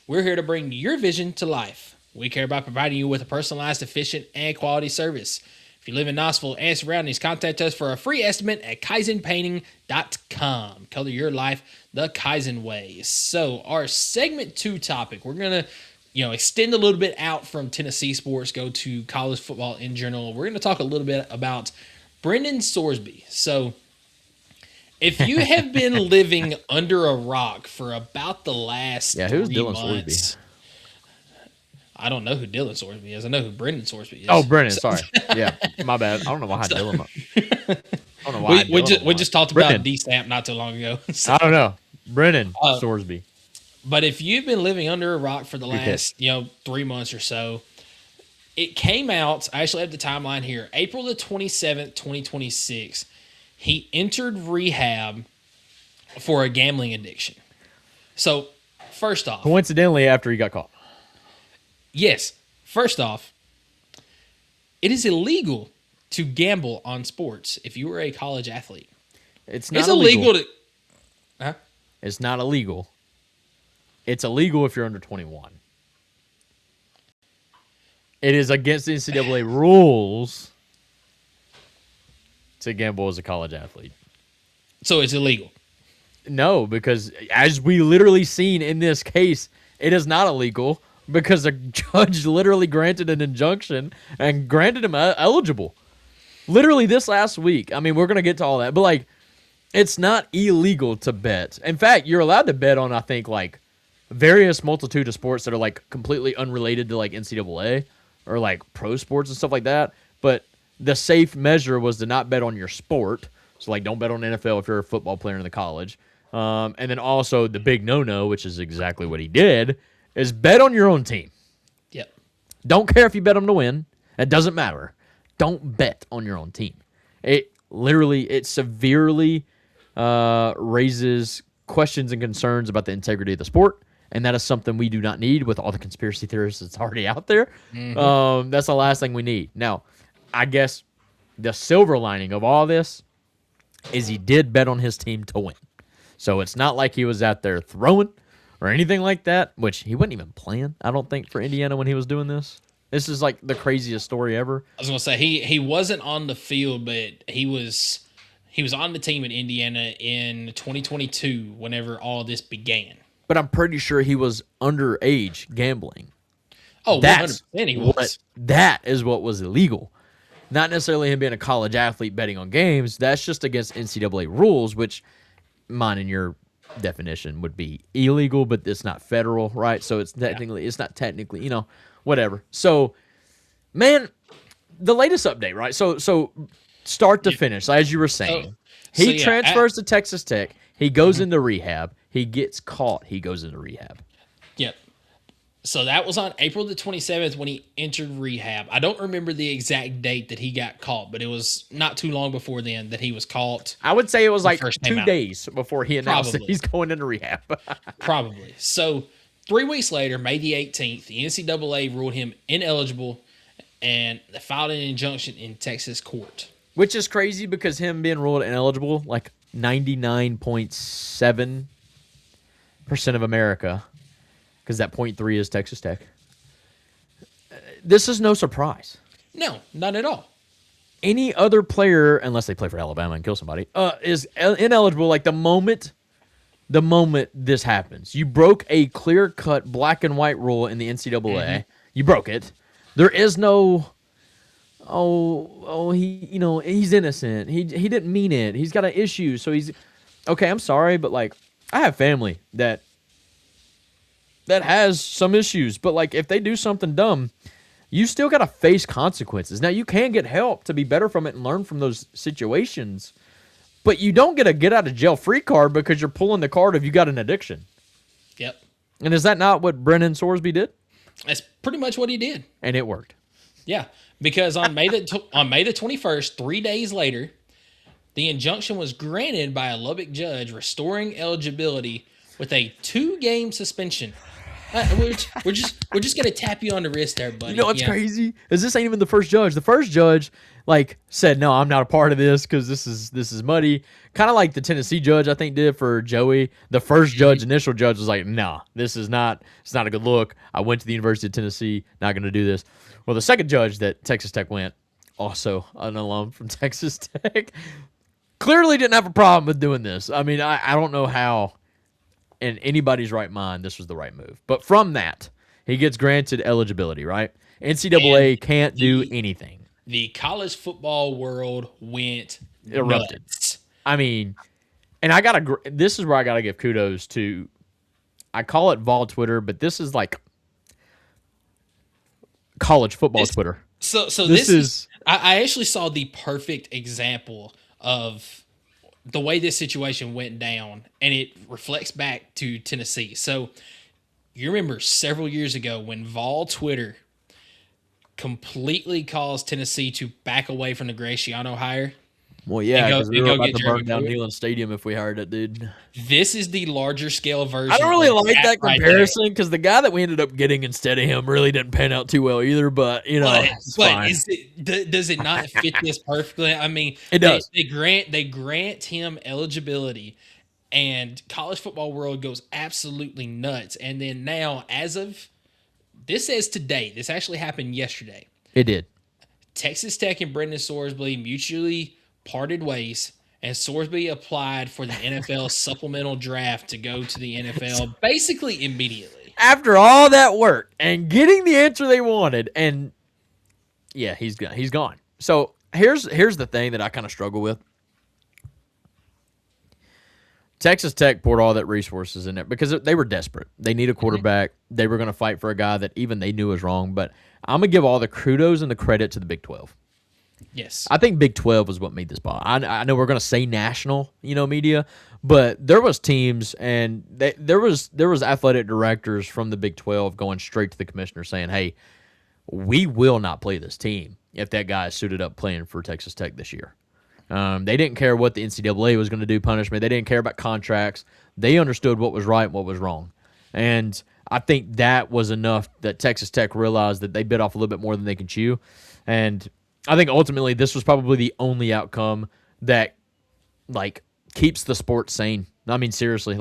F: We're here to bring your vision to life. We care about providing you with a personalized, efficient, and quality service. If you live in Knoxville and surroundings, contact us for a free estimate at KaizenPainting.com. Color your life the Kaizen way. So our segment 2 topic, we're going to extend a little bit out from Tennessee sports, go to college football in general. We're going to talk a little bit about Brendan Sorsby. So if you have been living under a rock for about the last 3
G: who's Dylan
F: months,
G: Sorsby?
F: I don't know who Dylan Sorsby is. I know who Brendan Sorsby is.
G: Oh, Brendan, sorry. Yeah, my bad. I don't know why I Dylan. I don't know why
F: we just talked about DStamp not too long ago. So,
G: I don't know. Brendan Sorsby.
F: But if you've been living under a rock for the last 3 months or so, it came out. I actually have the timeline here. April the 27th, 2026. He entered rehab for a gambling addiction. So, first off,
G: coincidentally, after he got caught.
F: Yes. First off, it is illegal to gamble on sports if you are a college athlete.
G: It's not
F: illegal to. Uh-huh.
G: It's not illegal. It's illegal if you're under 21. It is against the NCAA rules to gamble as a college athlete.
F: So it's illegal.
G: No, because as we literally seen in this case, it is not illegal because the judge literally granted an injunction and granted him eligible. Literally this last week. I mean, we're going to get to all that, but like, it's not illegal to bet. In fact, you're allowed to bet on, I think, like various multitude of sports that are like completely unrelated to like NCAA or like pro sports and stuff like that. But the safe measure was to not bet on your sport. So like, don't bet on NFL if you're a football player in the college. And then also the big no-no, which is exactly what he did, is bet on your own team.
F: Yep.
G: Don't care if you bet them to win. It doesn't matter. Don't bet on your own team. It severely raises questions and concerns about the integrity of the sport, and that is something we do not need with all the conspiracy theorists that's already out there. Mm-hmm. That's the last thing we need. Now, I guess the silver lining of all this is he did bet on his team to win. So it's not like he was out there throwing or anything like that, which he wasn't even playing, I don't think, for Indiana when he was doing this. This is like the craziest story ever.
F: I was going to say he wasn't on the field, but he was on the team in Indiana in 2022 whenever all this began.
G: But I'm pretty sure he was underage gambling.
F: Oh, 100% he was.
G: That is what was illegal. Not necessarily him being a college athlete betting on games. That's just against NCAA rules, which mine and your definition would be illegal, but it's not federal, right? So it's not technically, whatever. So, man, the latest update, right? So start to finish, as you were saying. He transfers to Texas Tech. He goes into rehab. He gets caught. He goes into rehab.
F: Yep. So that was on April the 27th when he entered rehab. I don't remember the exact date that he got caught, but it was not too long before then that he was caught.
G: I would say it was like 2 days before he announced that he's going into rehab.
F: Probably. So 3 weeks later, May the 18th, the NCAA ruled him ineligible and filed an injunction in Texas court.
G: Which is crazy because him being ruled ineligible, like 99.7% of America, because that 0.3 is Texas Tech. This is no surprise.
F: No, not at all.
G: Any other player, unless they play for Alabama and kill somebody, is ineligible like the moment this happens. You broke a clear-cut black and white rule in the NCAA. Mm-hmm. You broke it. There is no, he's innocent. He didn't mean it. He's got an issue, so he's okay. I'm sorry, but like I have family that has some issues, but like if they do something dumb, you still got to face consequences. Now you can get help to be better from it and learn from those situations, but you don't get a get out of jail free card because you're pulling the card if you got an addiction.
F: Yep.
G: And is that not what Brendan Sorsby did?
F: That's pretty much what he did.
G: And it worked.
F: Yeah, because on May the 21st, 3 days later, the injunction was granted by a Lubbock judge restoring eligibility with a 2-game suspension. We're just gonna tap you on the wrist there, buddy.
G: You know what's crazy? Is this ain't even the first judge. The first judge said, no, I'm not a part of this because this is muddy. Kind of like the Tennessee judge I think did for Joey. The first judge, initial judge, was like, nah, it's not a good look. I went to the University of Tennessee, not gonna do this. Well, the second judge that Texas Tech went, also an alum from Texas Tech, clearly didn't have a problem with doing this. I mean, I don't know how in anybody's right mind this was the right move. But from that, he gets granted eligibility, right? NCAA can't do anything.
F: The college football world went
G: erupted.
F: Nuts.
G: I mean, and this is where I gotta give kudos to, I call it Vol Twitter, but this is like college football Twitter.
F: So this is I actually saw the perfect example of the way this situation went down, and it reflects back to Tennessee. So you remember several years ago when Vol Twitter completely caused Tennessee to back away from the Graciano hire?
G: Well, yeah, because we were about to burn down Neyland Stadium if we hired it, dude.
F: This is the larger scale version.
G: I don't really like that comparison because the guy that we ended up getting instead of him really didn't pan out too well either. But it's fine.
F: Does it not fit this perfectly? I mean,
G: it does.
F: They grant him eligibility, and college football world goes absolutely nuts. And then now, as of this says today, this actually happened yesterday.
G: It did.
F: Texas Tech and Brendan Sorsby mutually parted ways, and Sorsby applied for the NFL supplemental draft to go to the NFL basically immediately.
G: After all that work and getting the answer they wanted, and yeah, he's gone. So here's the thing that I kind of struggle with. Texas Tech poured all that resources in there because they were desperate. They need a quarterback. They were going to fight for a guy that even they knew was wrong. But I'm going to give all the kudos and the credit to the Big 12.
F: Yes.
G: I think Big 12 was what made this ball. I know we're going to say national, media, but there was teams and there was athletic directors from the Big 12 going straight to the commissioner saying, hey, we will not play this team if that guy is suited up playing for Texas Tech this year. They didn't care what the NCAA was going to do punishment. They didn't care about contracts. They understood what was right and what was wrong. And I think that was enough that Texas Tech realized that they bit off a little bit more than they can chew. And I think ultimately this was probably the only outcome that, keeps the sport sane. I mean, seriously.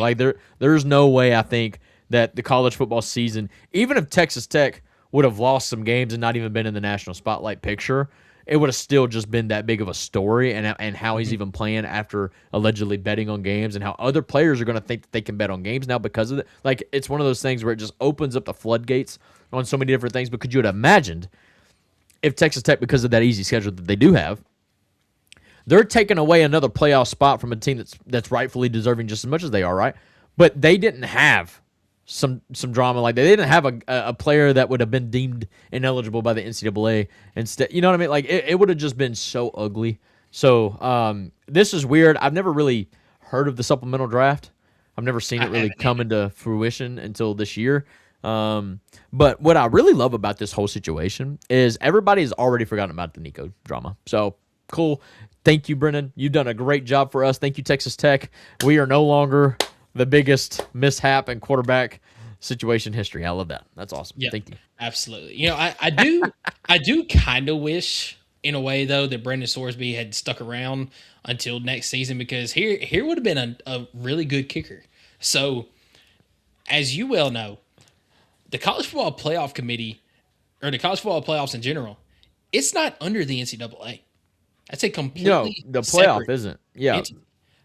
G: There's no way I think that the college football season, even if Texas Tech would have lost some games and not even been in the national spotlight picture, it would have still just been that big of a story, and how he's even playing after allegedly betting on games, and how other players are going to think that they can bet on games now because of it. It's one of those things where it just opens up the floodgates on so many different things. But could you have imagined if Texas Tech, because of that easy schedule that they do have, they're taking away another playoff spot from a team that's rightfully deserving just as much as they are, right? But they didn't have some drama like that. They didn't have a player that would have been deemed ineligible by the NCAA instead. You know what I mean? It would have just been so ugly. So this is weird. I've never really heard of the supplemental draft. I've never seen it really come into fruition until this year. But what I really love about this whole situation is everybody's already forgotten about the Nico drama. So cool. Thank you, Brendan. You've done a great job for us. Thank you, Texas Tech. We are no longer the biggest mishap in quarterback situation history. I love that. That's awesome.
F: Yeah,
G: thank you.
F: Absolutely. I do kind of wish in a way though that Brendan Sorsby had stuck around until next season, because here would have been a really good kicker. So as you well know, the college football playoff committee, or the college football playoffs in general, it's not under the NCAA. That's a completely
G: the playoff
F: separate
G: isn't. Yeah.
F: entity.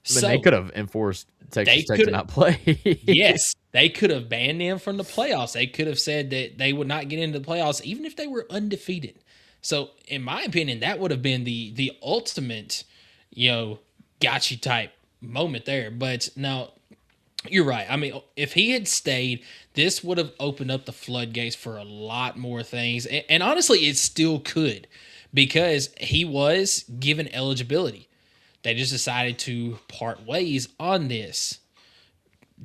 G: I mean, they could have enforced Texas Tech to not play.
F: Yes, they could have banned them from the playoffs. They could have said that they would not get into the playoffs even if they were undefeated. So, in my opinion, that would have been the ultimate, gotcha type moment there. But now, you're right. I mean, if he had stayed, this would have opened up the floodgates for a lot more things. And honestly, it still could, because he was given eligibility. They just decided to part ways on this.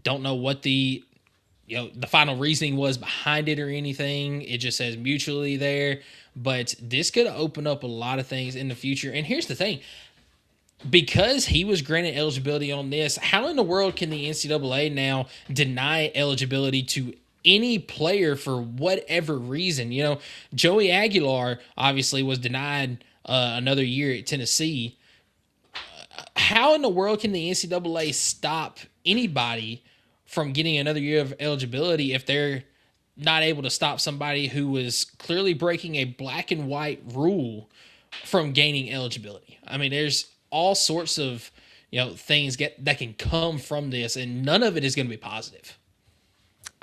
F: Don't know what the final reasoning was behind it or anything. It just says mutually there. But this could open up a lot of things in the future. And here's the thing. Because he was granted eligibility on this, how in the world can the NCAA now deny eligibility to any player for whatever reason? Joey Aguilar obviously was denied another year at Tennessee. How in the world can the NCAA stop anybody from getting another year of eligibility if they're not able to stop somebody who was clearly breaking a black and white rule from gaining eligibility? I mean, there's all sorts of things that can come from this, and none of it is going to be positive.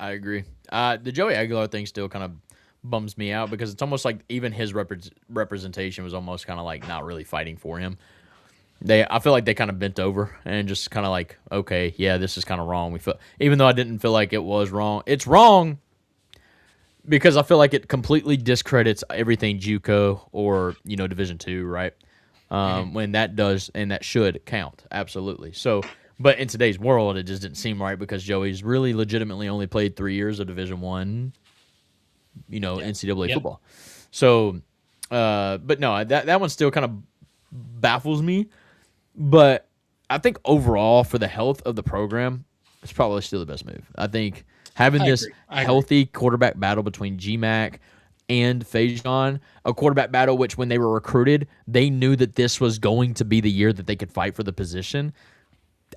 F: I
G: agree. The Joey Aguilar thing still kind of bums me out, because it's almost like even his representation was almost kind of like not really fighting for him. I feel like they kind of bent over and just kind of like, okay, yeah, this is kind of wrong. Even though I didn't feel like it was wrong. It's wrong because I feel like it completely discredits everything JUCO or Division II, right? When that does and that should count, absolutely. So, but in today's world, it just didn't seem right, because Joey's really legitimately only played 3 years of Division I, NCAA football. So, but no, that one still kind of baffles me. But I think overall, for the health of the program, it's probably still the best move. I think having this healthy quarterback battle between GMAC and Fajon, a quarterback battle which, when they were recruited, they knew that this was going to be the year that they could fight for the position.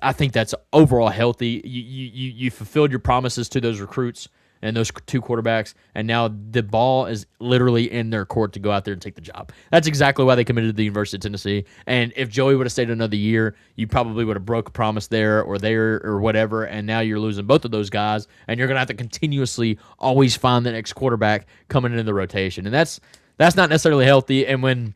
G: I think that's overall healthy. You fulfilled your promises to those recruits and those two quarterbacks, and now the ball is literally in their court to go out there and take the job. That's exactly why they committed to the University of Tennessee. And if Joey would have stayed another year, you probably would have broke a promise there or whatever, and now you're losing both of those guys, and you're going to have to continuously always find the next quarterback coming into the rotation. And that's not necessarily healthy. And when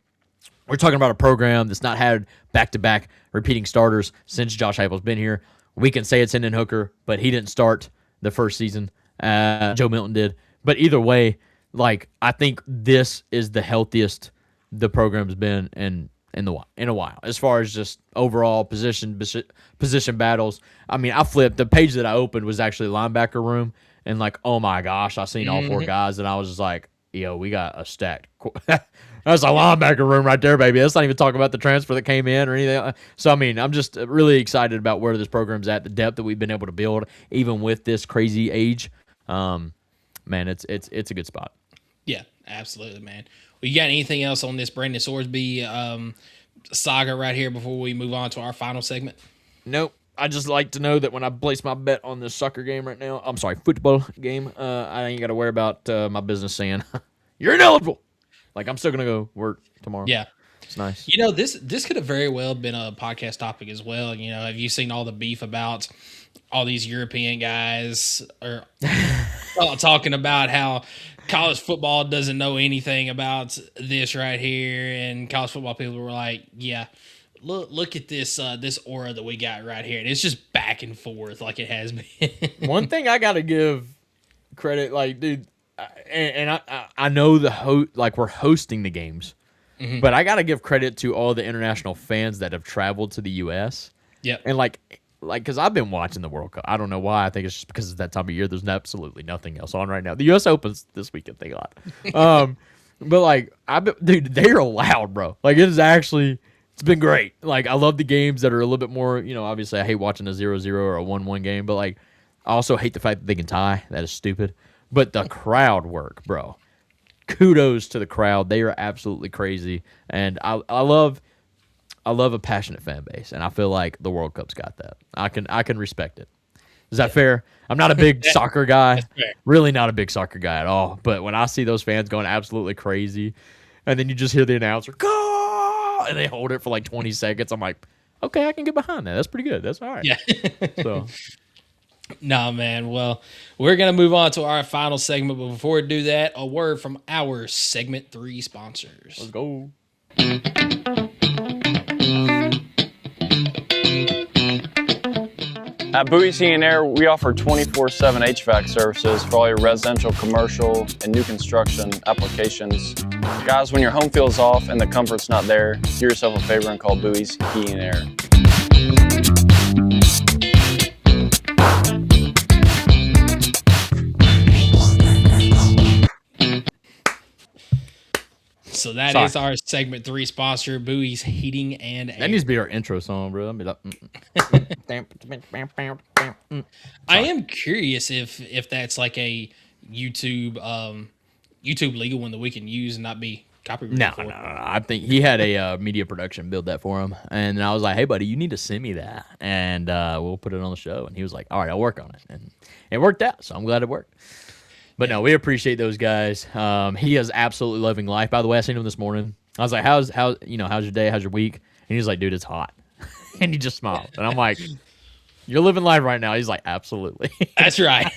G: we're talking about a program that's not had back-to-back repeating starters since Josh Heupel's been here, we can say it's Hendon Hooker, but he didn't start the first season. Joe Milton did. But either way, like, I think this is the healthiest the program's been in a while as far as just overall position battles. I mean, I flipped. The page that I opened was actually linebacker room, and like, oh my gosh, I seen all four guys, and I was just like, yo, we got a stacked. That's a linebacker room right there, baby. Let's not even talk about the transfer that came in or anything. So, I mean, I'm just really excited about where this program's at, the depth that we've been able to build, even with this crazy age. Man, it's a good spot.
F: Yeah, absolutely, man. Well, you got anything else on this Brendan Sorsby saga right here before we move on to our final segment?
G: Nope. I just like to know that when I place my bet on this soccer game right now, football game, I ain't got to worry about my business saying, you're ineligible. Like, I'm still going to go work tomorrow.
F: Yeah.
G: It's nice.
F: You know, this could have very well been a podcast topic as well. You know, have you seen all the beef about all these European guys are talking about how college football doesn't know anything about this right here, and college football people were like, yeah, look at this this aura that we got right here, and it's just back and forth like it has been.
G: One thing I got to give credit, like, dude, and I know we're hosting the games, but I got to give credit to all the international fans that have traveled to the U.S.
F: Yep.
G: And like, because I've been watching the World Cup. I don't know why. I think it's just because it's that time of year. There's absolutely nothing else on right now. The U.S. Open's this weekend, thank God. But like, dude, they're loud, bro. Like, it's been great. Like, I love the games that are a little bit more, you know, obviously I hate watching a 0-0 or a 1-1 game, but like, I also hate the fact that they can tie. That is stupid. But the crowd work, bro. Kudos to the crowd. They are absolutely crazy. And I love a passionate fan base, and I feel like the World Cup's got that. I can respect it. Is that fair? I'm not a big soccer guy. Really not a big soccer guy at all. But when I see those fans going absolutely crazy, and then you just hear the announcer, go! And they hold it for like 20 seconds, I'm like, okay, I can get behind that. That's pretty good. That's all right.
F: Yeah.
G: So,
F: nah, man. Well, we're going to move on to our final segment. But before we do that, a word from our segment 3 sponsors.
G: let's go.
H: At Bowie's Heating and Air, we offer 24/7 HVAC services for all your residential, commercial, and new construction applications. Guys, when your home feels off and the comfort's not there, do yourself a favor and call Bowie's Heating and Air.
F: So that is our segment 3 sponsor, Bowie's Heating and Air.
G: That needs to be our intro song, bro. I'll be like,
F: I am curious if that's like a YouTube legal one that we can use and not be copyrighted.
G: No. I think he had a media production build that for him, and I was like, "Hey, buddy, you need to send me that, and we'll put it on the show." And he was like, "All right, I'll work on it," and it worked out. So I'm glad it worked. But no, we appreciate those guys. He is absolutely loving life. By the way, I seen him this morning. I was like, "How's your day? How's your week?" And he's like, "Dude, it's hot," and he just smiled, and I'm like, "You're living life right now." He's like, "Absolutely."
F: That's right.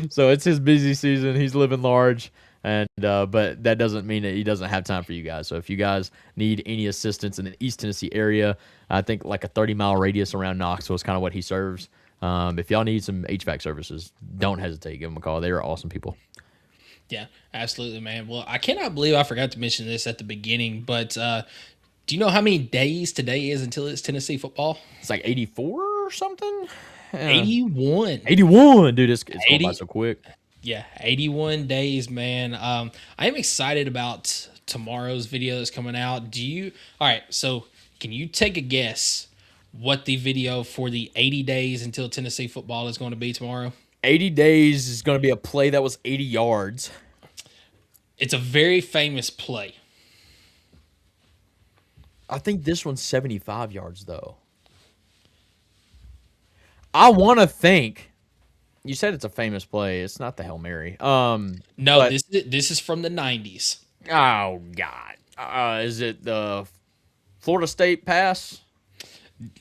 G: So it's his busy season. He's living large. And but that doesn't mean that he doesn't have time for you guys. So if you guys need any assistance in the East Tennessee area, I think like a 30-mile radius around Knoxville is kind of what he serves. If y'all need some HVAC services, don't hesitate. Give them a call. They are awesome people.
F: Yeah, absolutely, man. Well, I cannot believe I forgot to mention this at the beginning, but do you know how many days today is until it's Tennessee football?
G: It's like 84 or something?
F: 81.
G: 81. Dude, it's going by so quick.
F: Yeah, 81 days, man. I am excited about tomorrow's video that's coming out. All right, so can you take a guess what the video for the 80 days until Tennessee football is going to be tomorrow?
G: 80 days is going to be a play that was 80 yards.
F: It's a very famous play.
G: I think this one's 75 yards, though. I want to think. You said it's a famous play. It's not the Hail Mary.
F: No,
G: but-
F: this is from the 90s.
G: Oh God. Is it the Florida State pass?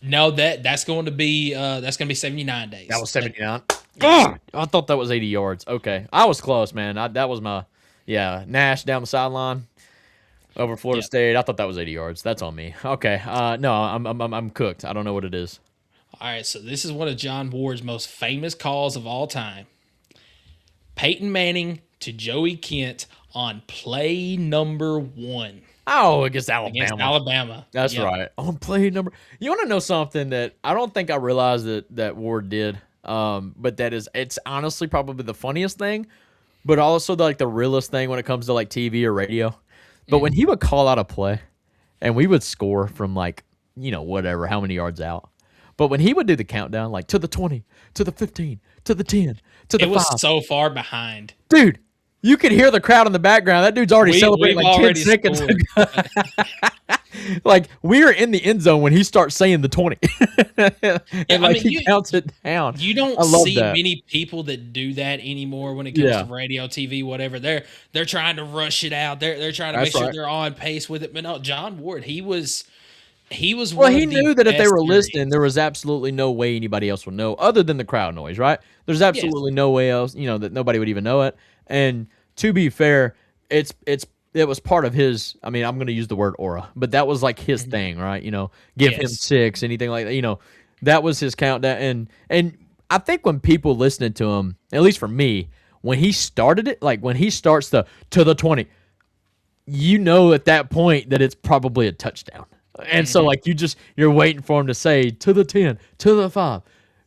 F: No, that's going to be 79 days.
G: That was 79. I thought that was 80 yards. Okay, I was close, man. That was my Nash down the sideline over Florida State. I thought that was 80 yards. That's on me. Okay, no, I'm cooked. I don't know what it is.
F: All right, so this is one of John Ward's most famous calls of all time. Peyton Manning to Joey Kent on play number 1.
G: Oh, against Alabama.
F: Against Alabama.
G: That's right. On play number. You want to know something that I don't think I realized that Ward did, but it's honestly probably the funniest thing, but also the realest thing when it comes to like TV or radio. But when he would call out a play, and we would score from whatever, how many yards out. But when he would do the countdown, like to the 20, to the 15, to the 10, to the 5.
F: It was so far behind.
G: Dude, you could hear the crowd in the background. That dude's already celebrating like 10 seconds ago. Like, we're in the end zone when he starts saying the 20. And he counts it down.
F: You don't see many people that do that anymore when it comes to radio, TV, whatever. They're trying to rush it out. They're trying to make sure they're on pace with it. But no, John Ward, he was
G: well, he knew that if they were listening, there was absolutely no way anybody else would know other than the crowd noise, right? There's absolutely no way else, that nobody would even know it. And to be fair, it was part of his, I'm going to use the word aura, but that was like his thing, right? Give him 6, anything like that, that was his countdown. And I think when people listening to him, at least for me, when he started it, like when he starts to the 20, at that point that it's probably a touchdown. And so you're waiting for him to say to the 10, to the 5,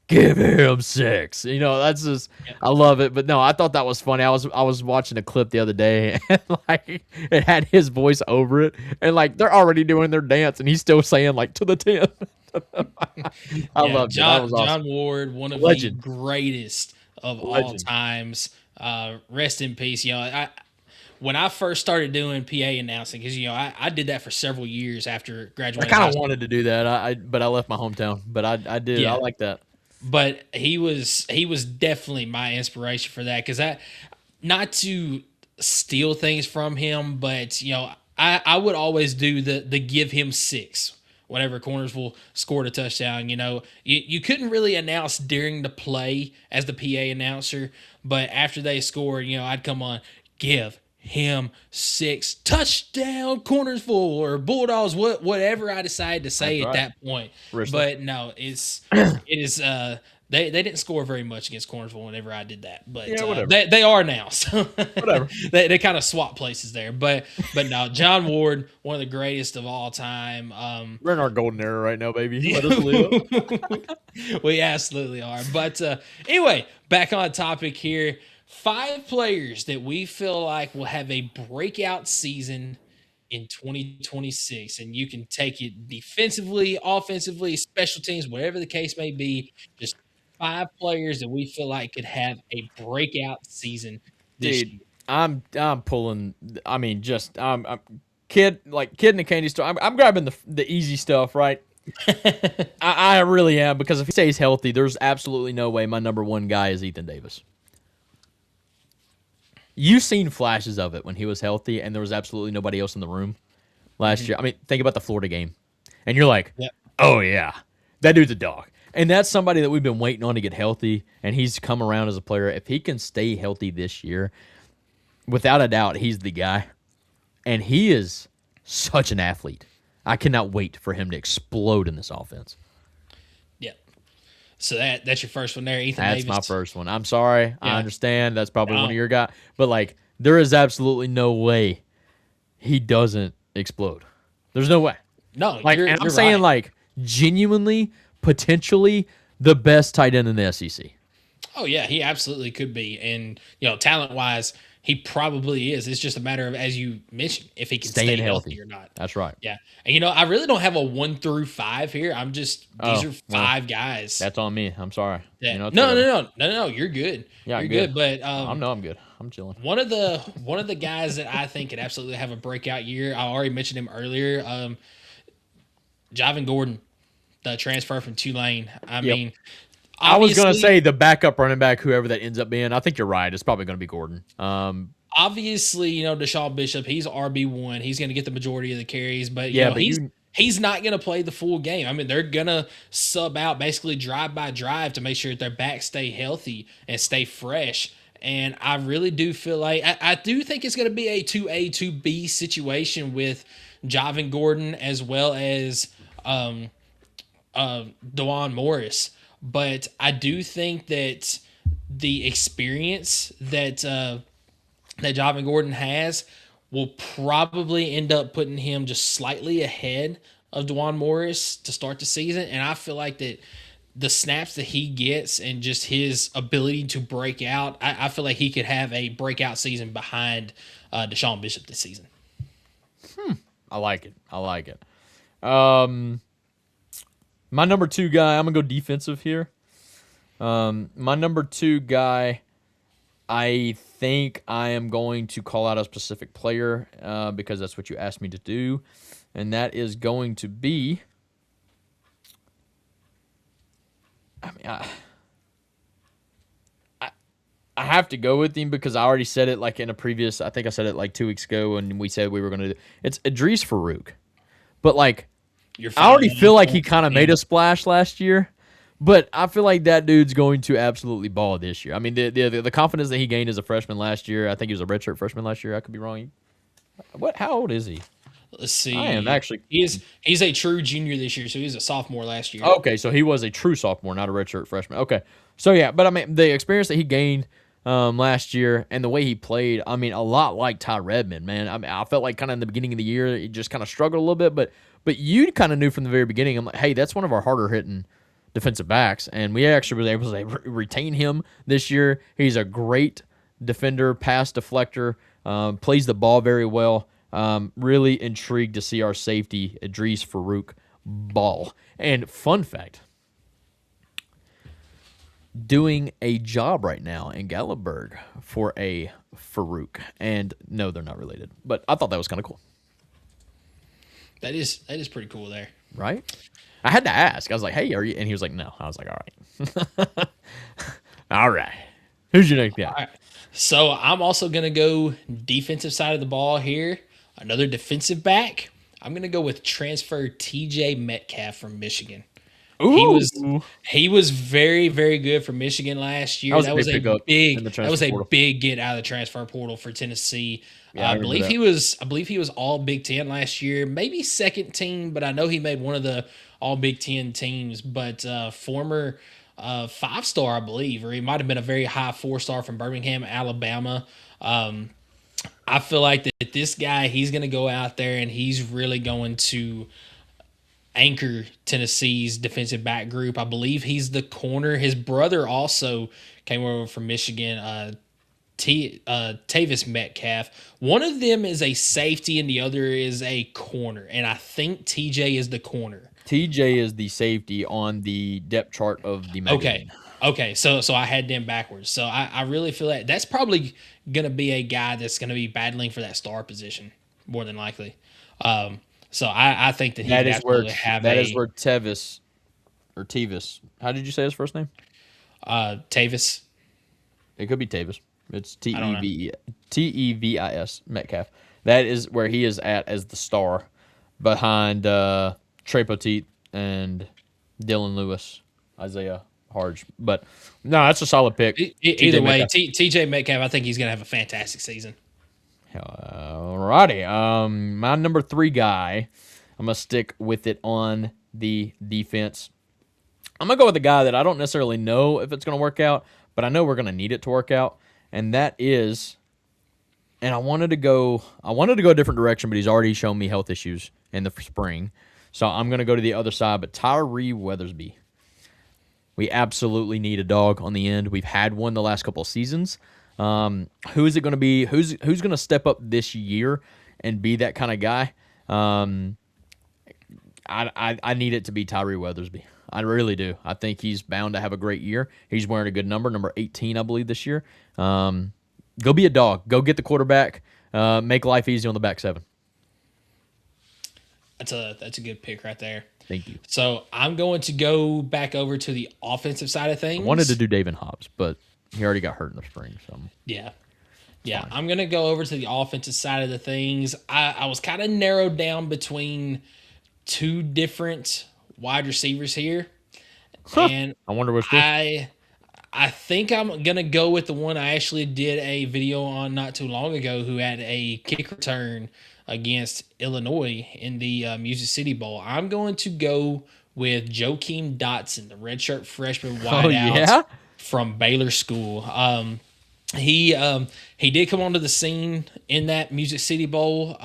G: give him 6. That's just I love it. But no, I thought that was funny. I was watching a clip the other day and it had his voice over it, and they're already doing their dance and he's still saying to the 10. I love
F: John,
G: it. That was awesome.
F: John Ward, one of the greatest of all times. Rest in peace. When I first started doing PA announcing, because I did that for several years after graduating.
G: I kind of wanted to do that, but I left my hometown. But I did. I like that.
F: But he was definitely my inspiration for that, because not to steal things from him, but I would always do the give him 6 whenever Cornersville scored a touchdown. You couldn't really announce during the play as the PA announcer, but after they scored, I'd come on, give him 6, touchdown Cornersville or Bulldogs, whatever I decided to say at that point. But no, it is they didn't score very much against Cornersville whenever I did that, but they are now, so whatever. they kind of swap places there, but no, John Ward, one of the greatest of all time.
G: We're in our golden era right now, baby. Let us live.
F: We absolutely are. But anyway, back on topic here. 5 players that we feel like will have a breakout season in 2026. And you can take it defensively, offensively, special teams, whatever the case may be. Just 5 players that we feel like could have a breakout season this year.
G: I'm pulling. I'm kid in the candy store. I'm grabbing the easy stuff, right? I really am, because if he stays healthy, there's absolutely no way my number 1 guy is Ethan Davis. You've seen flashes of it when he was healthy, and there was absolutely nobody else in the room last year. Think about the Florida game, and you're like, oh yeah, that dude's a dog. And that's somebody that we've been waiting on to get healthy, and he's come around as a player. If he can stay healthy this year, without a doubt, he's the guy. And he is such an athlete. I cannot wait for him to explode in this offense.
F: Yeah. So that's your first one there, Ethan Davis.
G: That's my first one. I'm sorry. Yeah. I understand. That's probably one of your guys. But, there is absolutely no way he doesn't explode. There's no way.
F: No,
G: I'm saying, genuinely, potentially, the best tight end in the SEC.
F: Oh, yeah, he absolutely could be. And, talent-wise, he probably is. It's just a matter of, as you mentioned, if he can stay healthy or not.
G: That's right.
F: Yeah. And, I really don't have a 1 through 5 here. These are 5 guys.
G: That's on me. I'm sorry.
F: Yeah. No. You're good. Yeah, you're good. But
G: I'm good. I'm chilling.
F: One of the guys that I think could absolutely have a breakout year, I already mentioned him earlier, Javon Gordon, the transfer from Tulane.
G: I was going to say the backup running back, whoever that ends up being. I think you're right. It's probably going to be Gordon.
F: Obviously, Deshaun Bishop, he's RB1. He's going to get the majority of the carries, but he's not going to play the full game. I mean, they're going to sub out basically drive by drive to make sure that their backs stay healthy and stay fresh. And I really do feel like I do think it's going to be a 2A, 2B situation with Javon Gordon as well as Dewan Morris. But I do think that the experience that Javon Gordon has will probably end up putting him just slightly ahead of Dewan Morris to start the season. And I feel like that the snaps that he gets and just his ability to break out, I feel like he could have a breakout season behind Deshaun Bishop this season.
G: I like it. My number 2 guy, I'm going to go defensive here. My number 2 guy, I think I am going to call out a specific player because that's what you asked me to do. And that is going to be, I have to go with him because I already said it like in a previous, I think I said it like 2 weeks ago and we said we were going to do, it's Idris Farouk. But like, I already feel like he kind of made a splash last year, but I feel like that dude's going to absolutely ball this year. I mean, the confidence that he gained as a freshman last year, I think he was a redshirt freshman last year. I could be wrong. How old is he?
F: Let's see.
G: I am actually.
F: He's a true junior this year, so he was a sophomore last year.
G: Okay, so he was a true sophomore, not a redshirt freshman. Okay, so yeah, but I mean, the experience that he gained last year and the way he played, I mean, a lot like Ty Redmond, man. I mean, I felt like kind of in the beginning of the year, he just kind of struggled a little bit, but you kind of knew from the very beginning, I'm like, hey, that's one of our harder hitting defensive backs, and we actually were able to retain him this year. He's a great defender, pass deflector, plays the ball very well. Really intrigued to see our safety, Idris Farouk, ball. And fun fact, doing a job right now in Gatlinburg for a Farouk. And no, they're not related, but I thought that was kind of cool.
F: That is pretty cool there.
G: Right? I had to ask. I was like, hey, are you? And he was like, no. I was like, all right. All right. Who's your next guy?
F: All right. So I'm also going to go defensive side of the ball here. Another defensive back. I'm going to go with transfer TJ Metcalf from Michigan.
G: Ooh.
F: He was very, very good for Michigan last year. That was a big get out of the transfer portal for Tennessee.
G: Yeah,
F: I believe he was all Big Ten last year, maybe second team, but I know he made one of the all Big Ten teams. But former 5-star, I believe, or he might have been a very high 4-star from Birmingham, Alabama. I feel like that this guy, he's going to go out there and he's really going to anchor Tennessee's defensive back group. I believe he's the corner. His brother also came over from Michigan, Tavis Metcalf. One of them is a safety and the other is a corner. And I think TJ is the corner.
G: TJ is the safety on the depth chart of the magazine.
F: Okay. So I had them backwards. So I really feel that that's probably going to be a guy that's going to be battling for that star position more than likely. So I think that
G: that is where Tevis or Tevis. How did you say his first name?
F: Tavis.
G: It could be Tavis. It's Tevis Metcalf. That is where he is at as the star behind Trey Petit and Dylan Lewis, Isaiah Harge. But no, that's a solid pick.
F: Either way, TJ Metcalf, I think he's going to have a fantastic season.
G: Alrighty. My number 3 guy, I'm going to stick with it on the defense. I'm going to go with a guy that I don't necessarily know if it's going to work out, but I know we're going to need it to work out. And that is, and I wanted to go a different direction, but he's already shown me health issues in the spring. So I'm going to go to the other side, but Tyree Weathersby. We absolutely need a dog on the end. We've had one the last couple of seasons. Who is it going to be? Who's going to step up this year and be that kind of guy? I need it to be Tyree Weathersby. I really do. I think he's bound to have a great year. He's wearing a good number 18, I believe, this year. Go be a dog. Go get the quarterback. Make life easy on the back 7.
F: That's a good pick right there.
G: Thank you.
F: So I'm going to go back over to the offensive side of things.
G: I wanted to do David Hobbs, but he already got hurt in the spring. So
F: yeah. I'm going to go over to the offensive side of the things. I was kind of narrowed down between two different wide receivers here. And
G: I wonder which one.
F: I think I'm going to go with the one I actually did a video on not too long ago who had a kick return against Illinois in the Music City Bowl. I'm going to go with Joakim Dotson, the redshirt freshman wideout from Baylor School. He did come onto the scene in that Music City Bowl.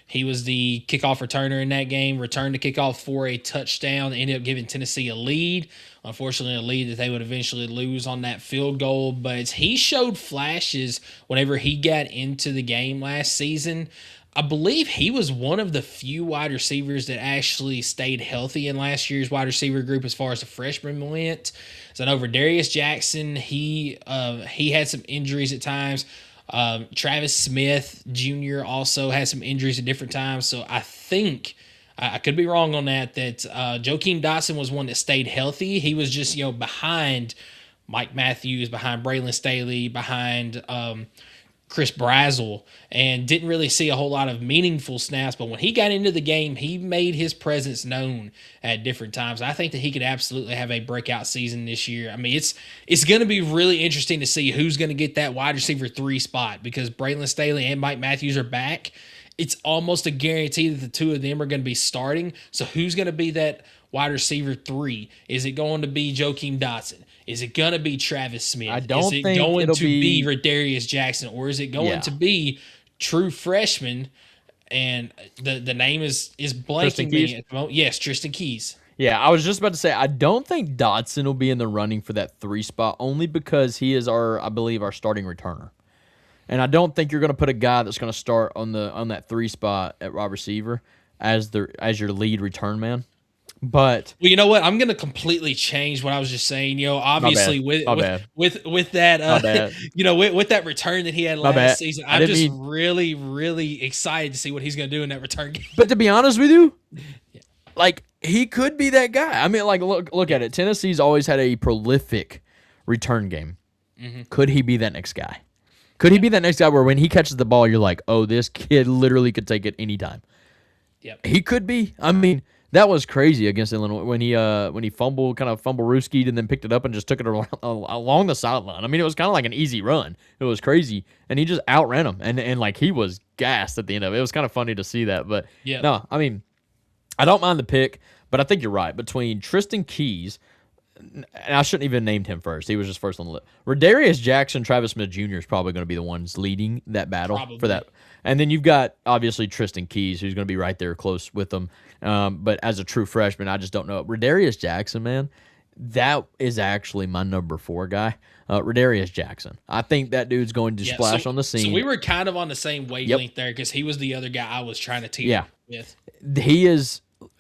F: He was the kickoff returner in that game, returned the kickoff for a touchdown, ended up giving Tennessee a lead. Unfortunately, a lead that they would eventually lose on that field goal. But he showed flashes whenever he got into the game last season. I believe he was one of the few wide receivers that actually stayed healthy in last year's wide receiver group as far as the freshmen went. So over Darius Jackson, he had some injuries at times. Travis Smith Jr. also had some injuries at different times. So I think, I could be wrong on that Joakim Dotson was one that stayed healthy. He was just, behind Mike Matthews, behind Braylon Staley, behind Chris Brazel, and didn't really see a whole lot of meaningful snaps. But when he got into the game, he made his presence known at different times. I think that he could absolutely have a breakout season this year. I mean, it's going to be really interesting to see who's going to get that wide receiver 3 spot because Braylon Staley and Mike Matthews are back. It's almost a guarantee that the two of them are going to be starting. So who's going to be that wide receiver 3? Is it going to be Joakim Dotson? Is it going to be Travis Smith?
G: I don't
F: Is it
G: think
F: going
G: it'll
F: to be Redarius Jackson? Or is it going to be true freshman? And the name is blanking me at the moment. Yes, Tristan Keys.
G: Yeah, I was just about to say, I don't think Dotson will be in the running for that 3 spot only because he is I believe, our starting returner. And I don't think you're going to put a guy that's going to start on that 3 spot at wide receiver as your lead return man. But
F: well, you know what? I'm going to completely change what I was just saying. Obviously with that, with that return that he had last season, I'm just really, really excited to see what he's going to do in that return game.
G: But to be honest with you, he could be that guy. I mean, look at it. Tennessee's always had a prolific return game. Mm-hmm. Could he be that next guy? Could he be that next guy where when he catches the ball, you're like, oh, this kid literally could take it anytime?
F: Yep.
G: He could be. I mean, that was crazy against Illinois when he fumbled rooskied and then picked it up and just took it along the sideline. I mean, it was kind of like an easy run. It was crazy, and he just outran him, and he was gassed at the end of it. It was kind of funny to see that, but no, I mean, I don't mind the pick, but I think you're right. Between Tristan Keys, and I shouldn't even named him first. He was just first on the list. Redarius Jackson, Travis Smith Jr. is probably going to be the ones leading that battle for that. And then you've got, obviously, Tristan Keys, who's going to be right there close with them. But as a true freshman, I just don't know. Redarius Jackson, man, that is actually my number 4 guy. Redarius Jackson. I think that dude's going to splash on the scene.
F: So we were kind of on the same wavelength there because he was the other guy I was trying to team with.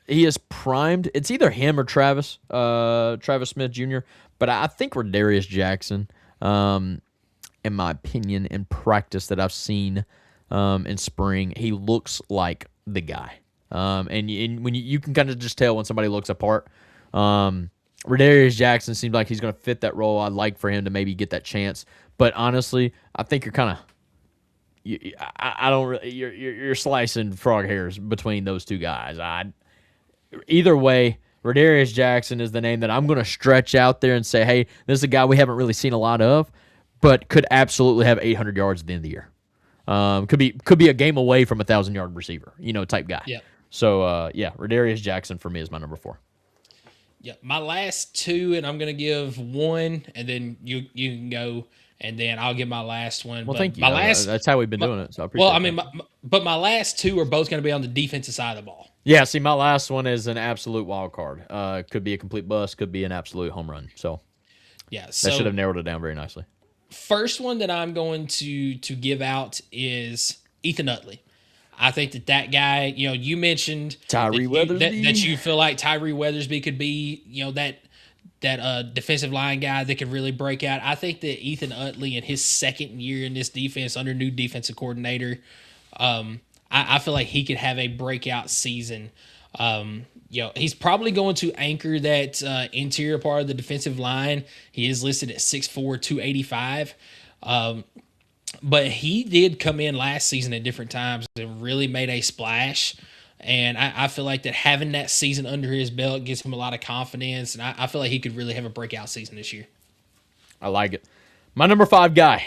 G: He is primed. It's either him or Travis Smith Jr., but I think Redarius Jackson, in my opinion, in practice that I've seen in spring, he looks like the guy. And when you can kind of just tell when somebody looks apart. Redarius Jackson seems like he's going to fit that role. I'd like for him to maybe get that chance. But honestly, I think you're kind of you're slicing frog hairs between those two guys. Either way, Redarius Jackson is the name that I'm going to stretch out there and say, hey, this is a guy we haven't really seen a lot of, but could absolutely have 800 yards at the end of the year. Could be a game away from 1,000-yard receiver, type guy.
F: Yeah.
G: So, Redarius Jackson for me is my number 4.
F: Yeah, my last 2, and I'm going to give one, and then you can go, and then I'll give my last one.
G: Well, thank you. That's how we've been doing it, so I appreciate it.
F: But my last 2 are both going to be on the defensive side of the ball.
G: Yeah, see, my last one is an absolute wild card. Could be a complete bust, could be an absolute home run. So, that should have narrowed it down very nicely.
F: First one that I'm going to give out is Ethan Utley. I think that guy, you mentioned
G: Tyree Weathersby.
F: That you feel like Tyree Weathersby could be, that defensive line guy that could really break out. I think that Ethan Utley in his second year in this defense under new defensive coordinator, I feel like he could have a breakout season. He's probably going to anchor that interior part of the defensive line. He is listed at 6'4", 285. But he did come in last season at different times and really made a splash. And I feel like that having that season under his belt gives him a lot of confidence. And I feel like he could really have a breakout season this year.
G: I like it. My number 5 guy.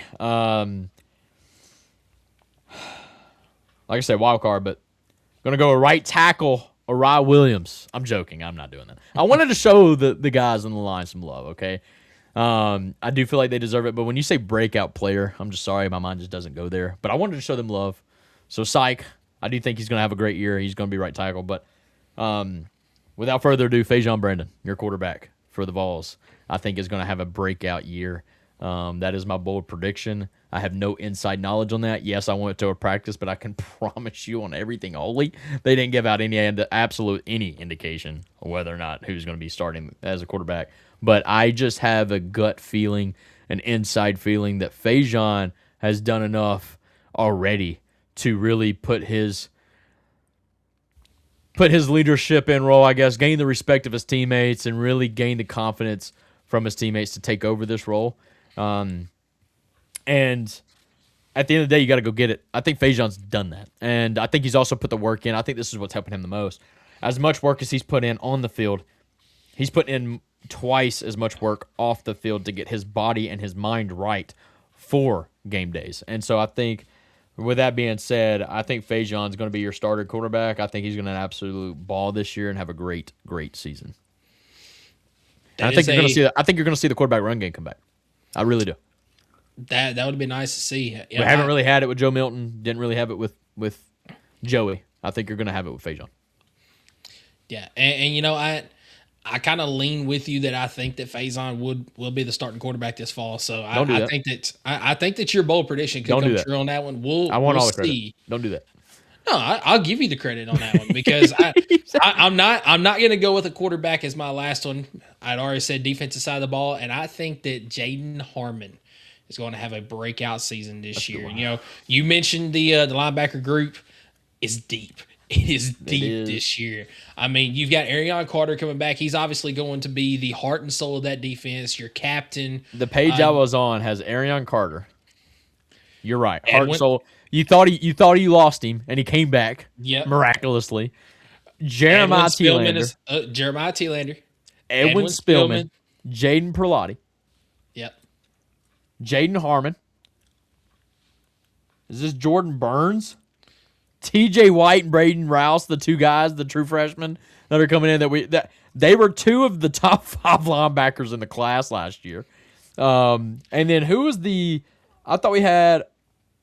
G: Like I said, wild card, but going to go right tackle, Oriah Williams. I'm joking. I'm not doing that. I wanted to show the guys on the line some love, okay? I do feel like they deserve it, but when you say breakout player, I'm just sorry. My mind just doesn't go there. But I wanted to show them love. So, psych. I do think he's going to have a great year. He's going to be right tackle. But without further ado, Fajon Brandon, your quarterback for the Vols, I think is going to have a breakout year. That is my bold prediction. I have no inside knowledge on that. Yes, I went to a practice, but I can promise you on everything holy, they didn't give out any indication of whether or not who's going to be starting as a quarterback. But I just have a gut feeling, an inside feeling that Fajon has done enough already to really put his leadership in role, I guess, gain the respect of his teammates, and really gain the confidence from his teammates to take over this role. And at the end of the day, you got to go get it. I think Fajon's done that. And I think he's also put the work in. I think this is what's helping him the most. As much work as he's put in on the field, he's put in twice as much work off the field to get his body and his mind right for game days. And so I think, with that being said, I think Fajon's going to be your starter quarterback. I think he's going to absolute ball this year and have a great, great season. And I think you're going to see the quarterback run game come back. I really do.
F: That would be nice to see.
G: We haven't really had it with Joe Milton. Didn't really have it with Joey. I think you're going to have it with Fajon.
F: Yeah, and I kind of lean with you that I think that Fajon will be the starting quarterback this fall. So I think that your bold prediction could come true on that one.
G: I want all the credit. Don't do that.
F: No, I'll give you the credit on that one because I'm not going to go with a quarterback as my last one. I'd already said defensive side of the ball, and I think that Jaden Harmon is going to have a breakout season this year. You mentioned the linebacker group is deep. It is deep this year. I mean, you've got Arion Carter coming back. He's obviously going to be the heart and soul of that defense. Your captain.
G: The page I was on has Arion Carter. You're right. Heart and soul. You thought you lost him, and he came back miraculously. Jeremiah Thielander. Edwin Spillman. Jaden Perlotti.
F: Yep.
G: Jaden Harmon. Is this Jordan Burns? TJ White and Braden Rouse, the two guys, the true freshmen that are coming in, that they were two of the top 5 linebackers in the class last year. And then who was I thought we had,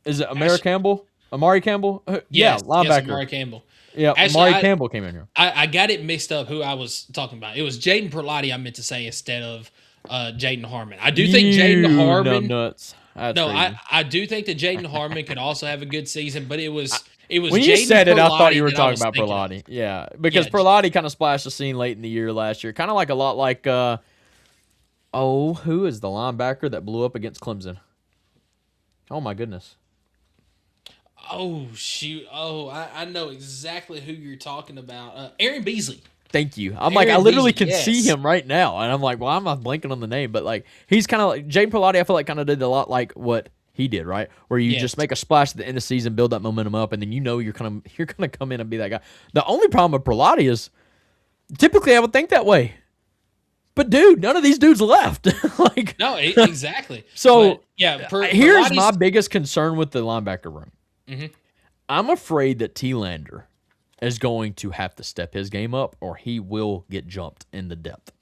G: is it Amari Campbell? Linebacker.
F: Yes, Amari Campbell.
G: Yeah, actually, Amari Campbell came in here.
F: I got it mixed up who I was talking about. It was Jaden Perlotti I meant to say instead of Jaden Harmon. I do think Jaden Harmon.
G: Nuts.
F: I do think that Jaden Harmon could also have a good season, but it was
G: when you said it, I thought you were talking about Perlotti. Yeah, because Perlotti kind of splashed the scene late in the year last year, kind of a lot like who is the linebacker that blew up against Clemson? Oh my goodness.
F: Oh shoot! Oh, I know exactly who you're talking about. Aaron Beasley.
G: Thank you. I literally can see him right now, and I'm like, well, I'm not blanking on the name, but he's kind of like Jaden Perlotti. I feel like kind of did a lot like what he did, right? Where you just make a splash at the end of the season, build that momentum up, and then you're gonna come in and be that guy. The only problem with Perlotti is typically I would think that way, but dude, none of these dudes left.
F: No, exactly.
G: So here's my biggest concern with the linebacker room.
F: Mm-hmm.
G: I'm afraid that Thielander is going to have to step his game up, or he will get jumped in the depth.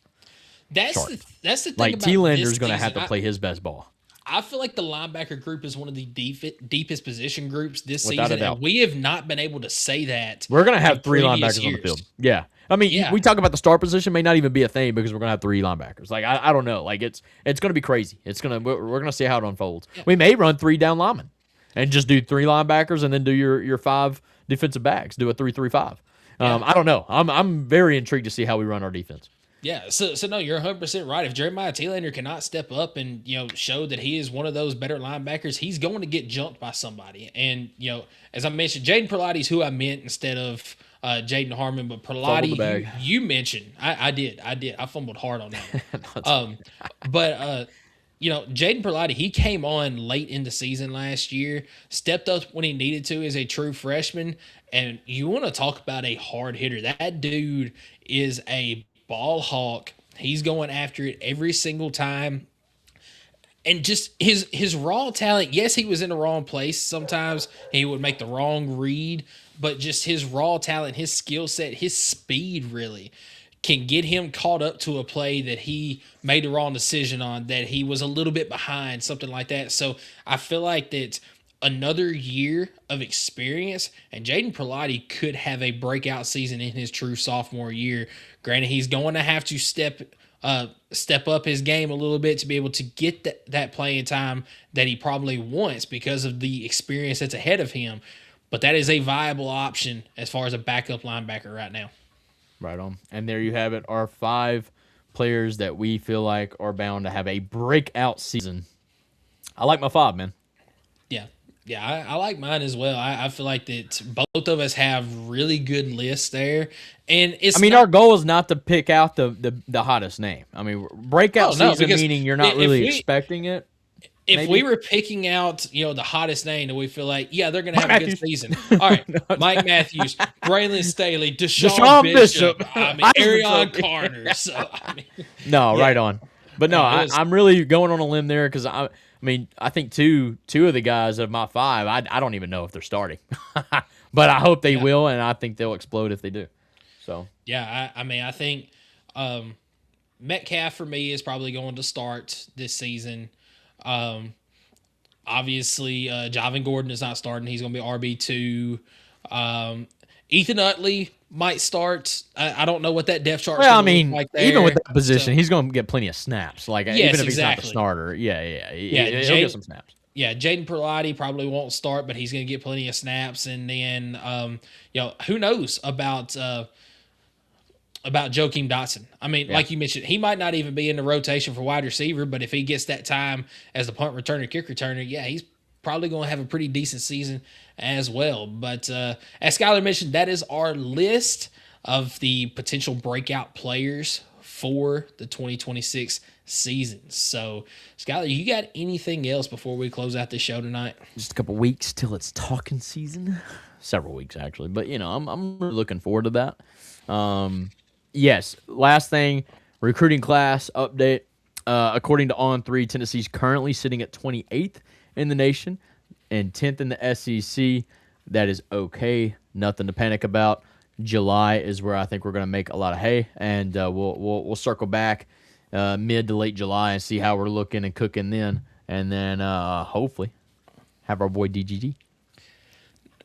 F: That's the thing.
G: Thielander's going to have to play his best ball.
F: I feel like the linebacker group is one of the deepest position groups this season, and we have not been able to say that.
G: We're going to have 3 linebackers on the field. Yeah. I mean, we talk about the star position may not even be a thing because we're going to have 3 linebackers. I don't know. It's going to be crazy. We're going to see how it unfolds. Yeah. We may run 3 down linemen and just do 3 linebackers and then do your 5 defensive backs. Do a 3-3-5. I don't know. I'm very intrigued to see how we run our defense.
F: Yeah, so no, you're 100% right. If Jeremiah Thielander cannot step up and show that he is one of those better linebackers, he's going to get jumped by somebody. And as I mentioned, Jaden Perlotti's who I meant instead of Jaden Harmon, but Perlotti, you mentioned. I did. I fumbled hard on that. But Jaden Perlotti, he came on late in the season last year, stepped up when he needed to as a true freshman, and you want to talk about a hard hitter. That dude is a ball hawk. He's going after it every single time. And just his raw talent, yes, he was in the wrong place. Sometimes he would make the wrong read, but just his raw talent, his skill set, his speed really can get him caught up to a play that he made the wrong decision on, that he was a little bit behind, something like that. So I feel like that another year of experience, and Jaden Perlotti could have a breakout season in his true sophomore year. Granted, he's going to have to step up his game a little bit to be able to get that playing time that he probably wants because of the experience that's ahead of him. But that is a viable option as far as a backup linebacker right now.
G: Right on. And there you have it, our 5 players that we feel like are bound to have a breakout season. I like my 5, man.
F: Yeah, I like mine as well. I feel like that both of us have really good lists there. And
G: our goal is not to pick out the hottest name. I mean, breakout season meaning you're not really expecting it.
F: If we were picking out, the hottest name that we feel like, yeah, they're going to have a good season. All right, Mike Matthews, Braylon Staley, Deshaun Bishop, Arion Carter. So,
G: right on. But no, I'm really going on a limb there because I think two of the guys of my 5, I don't even know if they're starting. But I hope they will, and I think they'll explode if they do. So
F: yeah, I think Metcalf for me is probably going to start this season. Obviously, Javon Gordon is not starting. He's going to be RB2. Ethan Utley might start. I don't know what that depth chart is going to look like there.
G: Even with that position, he's going to get plenty of snaps. Even if he's not the starter. He'll get some snaps.
F: Yeah, Jaden Perlotti probably won't start, but he's going to get plenty of snaps. And then, who knows about Joakim Dotson. Like you mentioned, he might not even be in the rotation for wide receiver, but if he gets that time as the punt returner, kick returner, he's probably going to have a pretty decent season as well. But as Skylar mentioned, that is our list of the potential breakout players for the 2026 season. So, Skylar, you got anything else before we close out the show tonight?
G: Just a couple weeks till it's talking season. Several weeks, actually. But, I'm really looking forward to that. Yes, last thing, recruiting class update. According to On3, Tennessee's currently sitting at 28th in the nation and 10th in the SEC. That is okay. Nothing to panic about. July is where I think we're going to make a lot of hay, and we'll circle back mid to late July and see how we're looking and cooking then, and then hopefully have our boy DGG.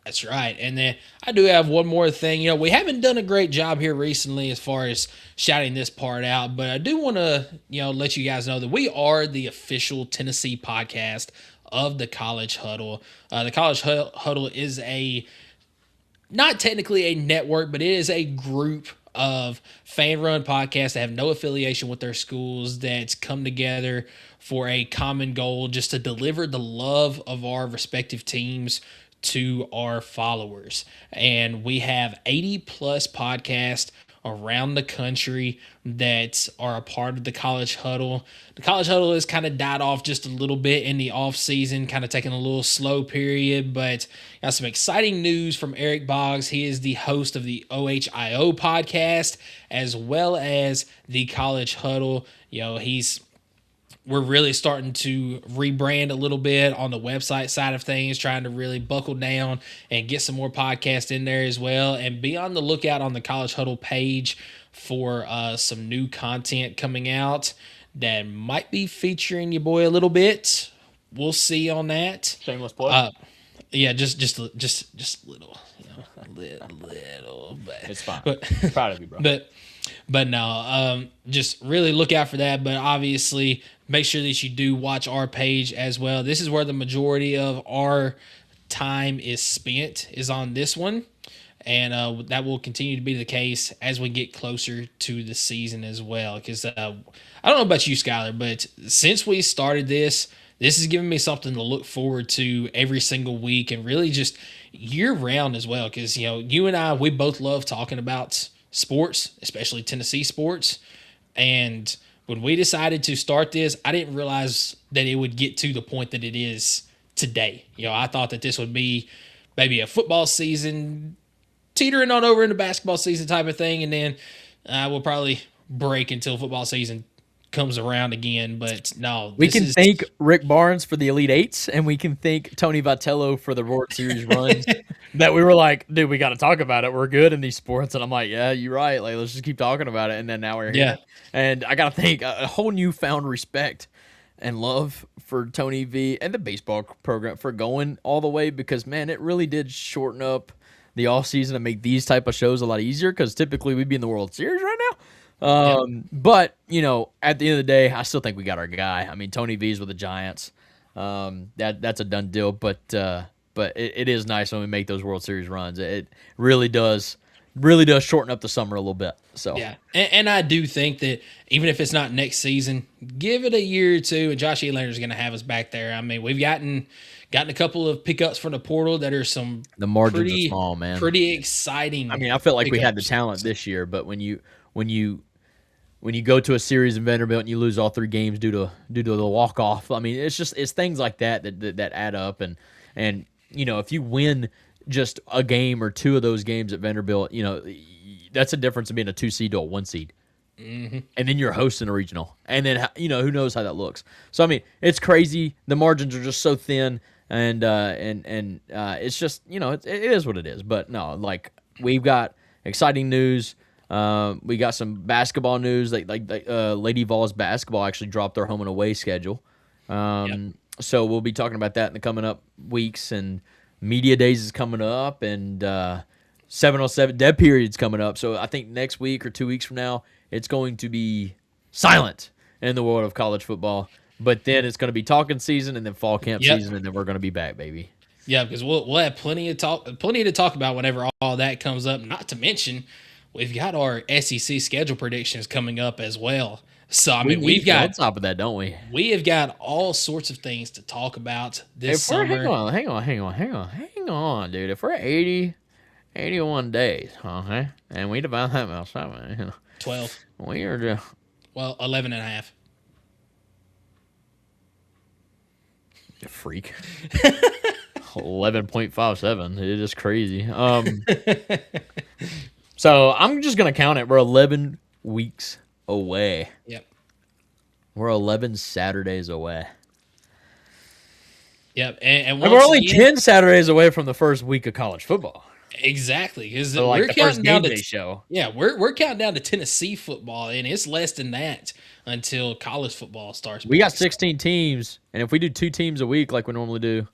F: That's right. And then I do have one more thing. We haven't done a great job here recently as far as shouting this part out, but I do want to, let you guys know that we are the official Tennessee podcast of the College Huddle. The College Huddle is not technically a network, but it is a group of fan-run podcasts that have no affiliation with their schools that's come together for a common goal, just to deliver the love of our respective teams to our followers. And we have 80 plus podcasts around the country that are a part of the College Huddle. The College Huddle has kind of died off just a little bit in the off season, kind of taking a little slow period, but got some exciting news from Eric Boggs. He is the host of the OHIO podcast as well as the College Huddle. We're really starting to rebrand a little bit on the website side of things, trying to really buckle down and get some more podcasts in there as well. And be on the lookout on the College Huddle page for some new content coming out that might be featuring your boy a little bit. We'll see on that.
G: Shameless plug.
F: Yeah, just little, little. But
G: it's fine. Proud of you, bro.
F: But no, just really look out for that. But obviously, make sure that you do watch our page as well. This is where the majority of our time is spent, is on this one. And that will continue to be the case as we get closer to the season as well. Because I don't know about you, Skylar, but since we started this has given me something to look forward to every single week and really just year round as well. Because, you and I, we both love talking about sports, especially Tennessee sports. And when we decided to start this, I didn't realize that it would get to the point that it is today. I thought that this would be maybe a football season teetering on over into basketball season type of thing, and then we'll probably break until football season comes around again. But no,
G: we can thank Rick Barnes for the Elite Eights, and we can thank Tony Vitello for the World Series runs. That we were like, dude, we got to talk about it. We're good in these sports, and I'm like, yeah, you're right. Like, let's just keep talking about it. And then now we're here.
F: Yeah.
G: And I got to thank a whole newfound respect and love for Tony V and the baseball program for going all the way, because man, it really did shorten up the off season and make these type of shows a lot easier, because typically we'd be in the World Series right now. But at the end of the day, I still think we got our guy. I mean, Tony V's with the Giants. That's a done deal, but it is nice when we make those World Series runs. It really does shorten up the summer a little bit. So
F: yeah, and I do think that even if it's not next season, give it a year or two, and Josh Elander is going to have us back there. I mean, we've gotten a couple of pickups from the portal that are
G: the margins are small, man.
F: Pretty exciting.
G: I mean, I felt like we had the talent this year, but when you go to a series in Vanderbilt and you lose all 3 games due to the walk off, I mean, it's things like that add up, and if you win just a game or 2 of those games at Vanderbilt, that's a difference of being a 2 seed to a 1 seed. Mm-hmm. And then you're hosting a regional, and then who knows how that looks. So I mean, it's crazy. The margins are just so thin, and it's just it is what it is. But no, like, we've got exciting news. We got some basketball news. Like Lady Vols basketball actually dropped their home and away schedule. So we'll be talking about that in the coming up weeks, and media days is coming up, and 707 dead period's coming up. So I think next week or 2 weeks from now, it's going to be silent in the world of college football. But then it's going to be talking season, and then fall camp season, and then we're going to be back, baby.
F: Yeah, because we'll have plenty to talk about whenever all that comes up. Not to mention, we've got our SEC schedule predictions coming up as well. So I mean, we've got
G: on top of that, don't we?
F: We have got all sorts of things to talk about this summer.
G: Hang on, dude. If we're 81 days, okay, and we divide that by 7,
F: 12.
G: We are just
F: 11 and a half.
G: You freak. 11.57. It is crazy. So I'm just gonna count it. We're 11 weeks away.
F: Yep.
G: We're 11 Saturdays away.
F: Yep. And
G: we're only 10 Saturdays away from the first week of college football.
F: Exactly, because
G: so
F: we're counting down to
G: show.
F: Yeah, we're counting down to Tennessee football, and it's less than that until college football starts.
G: We got 16 teams, and if we do 2 teams a week like we normally do,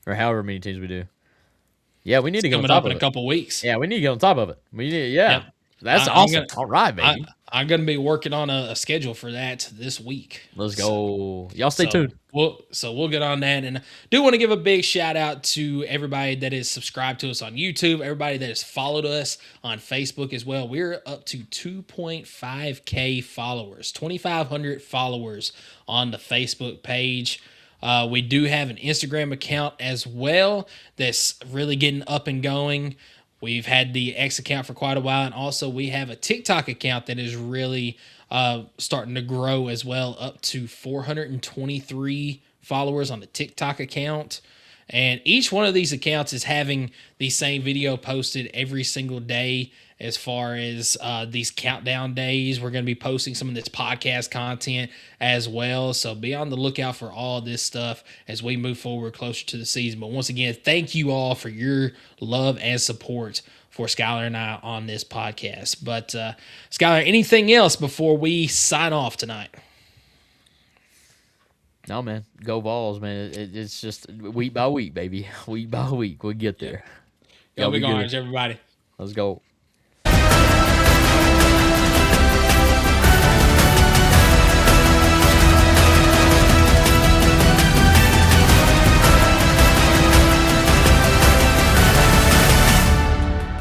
G: or however many teams we do, yeah, we need to get on top of it.
F: Coming up in a couple weeks.
G: Yeah, we need to get on top of it. That's awesome. All right, baby.
F: I'm going to be working on a schedule for that this week.
G: Let's go. Y'all stay tuned.
F: We'll get on that. And I do want to give a big shout out to everybody that is subscribed to us on YouTube, everybody that has followed us on Facebook as well. We're up to 2.5K followers, 2,500 followers on the Facebook page. We do have an Instagram account as well that's really getting up and going. We've had the X account for quite a while, and also we have a TikTok account that is really starting to grow as well, up to 423 followers on the TikTok account. And each one of these accounts is having the same video posted every single day. As far as these countdown days, we're going to be posting some of this podcast content as well. So be on the lookout for all this stuff as we move forward closer to the season. But once again, thank you all for your love and support for Skylar and I on this podcast. But Skylar, anything else before we sign off tonight?
G: No, man. Go Vols, man. It's just week by week, baby. Week by week. We'll get there.
F: Go Big Orange, everybody.
G: Let's go.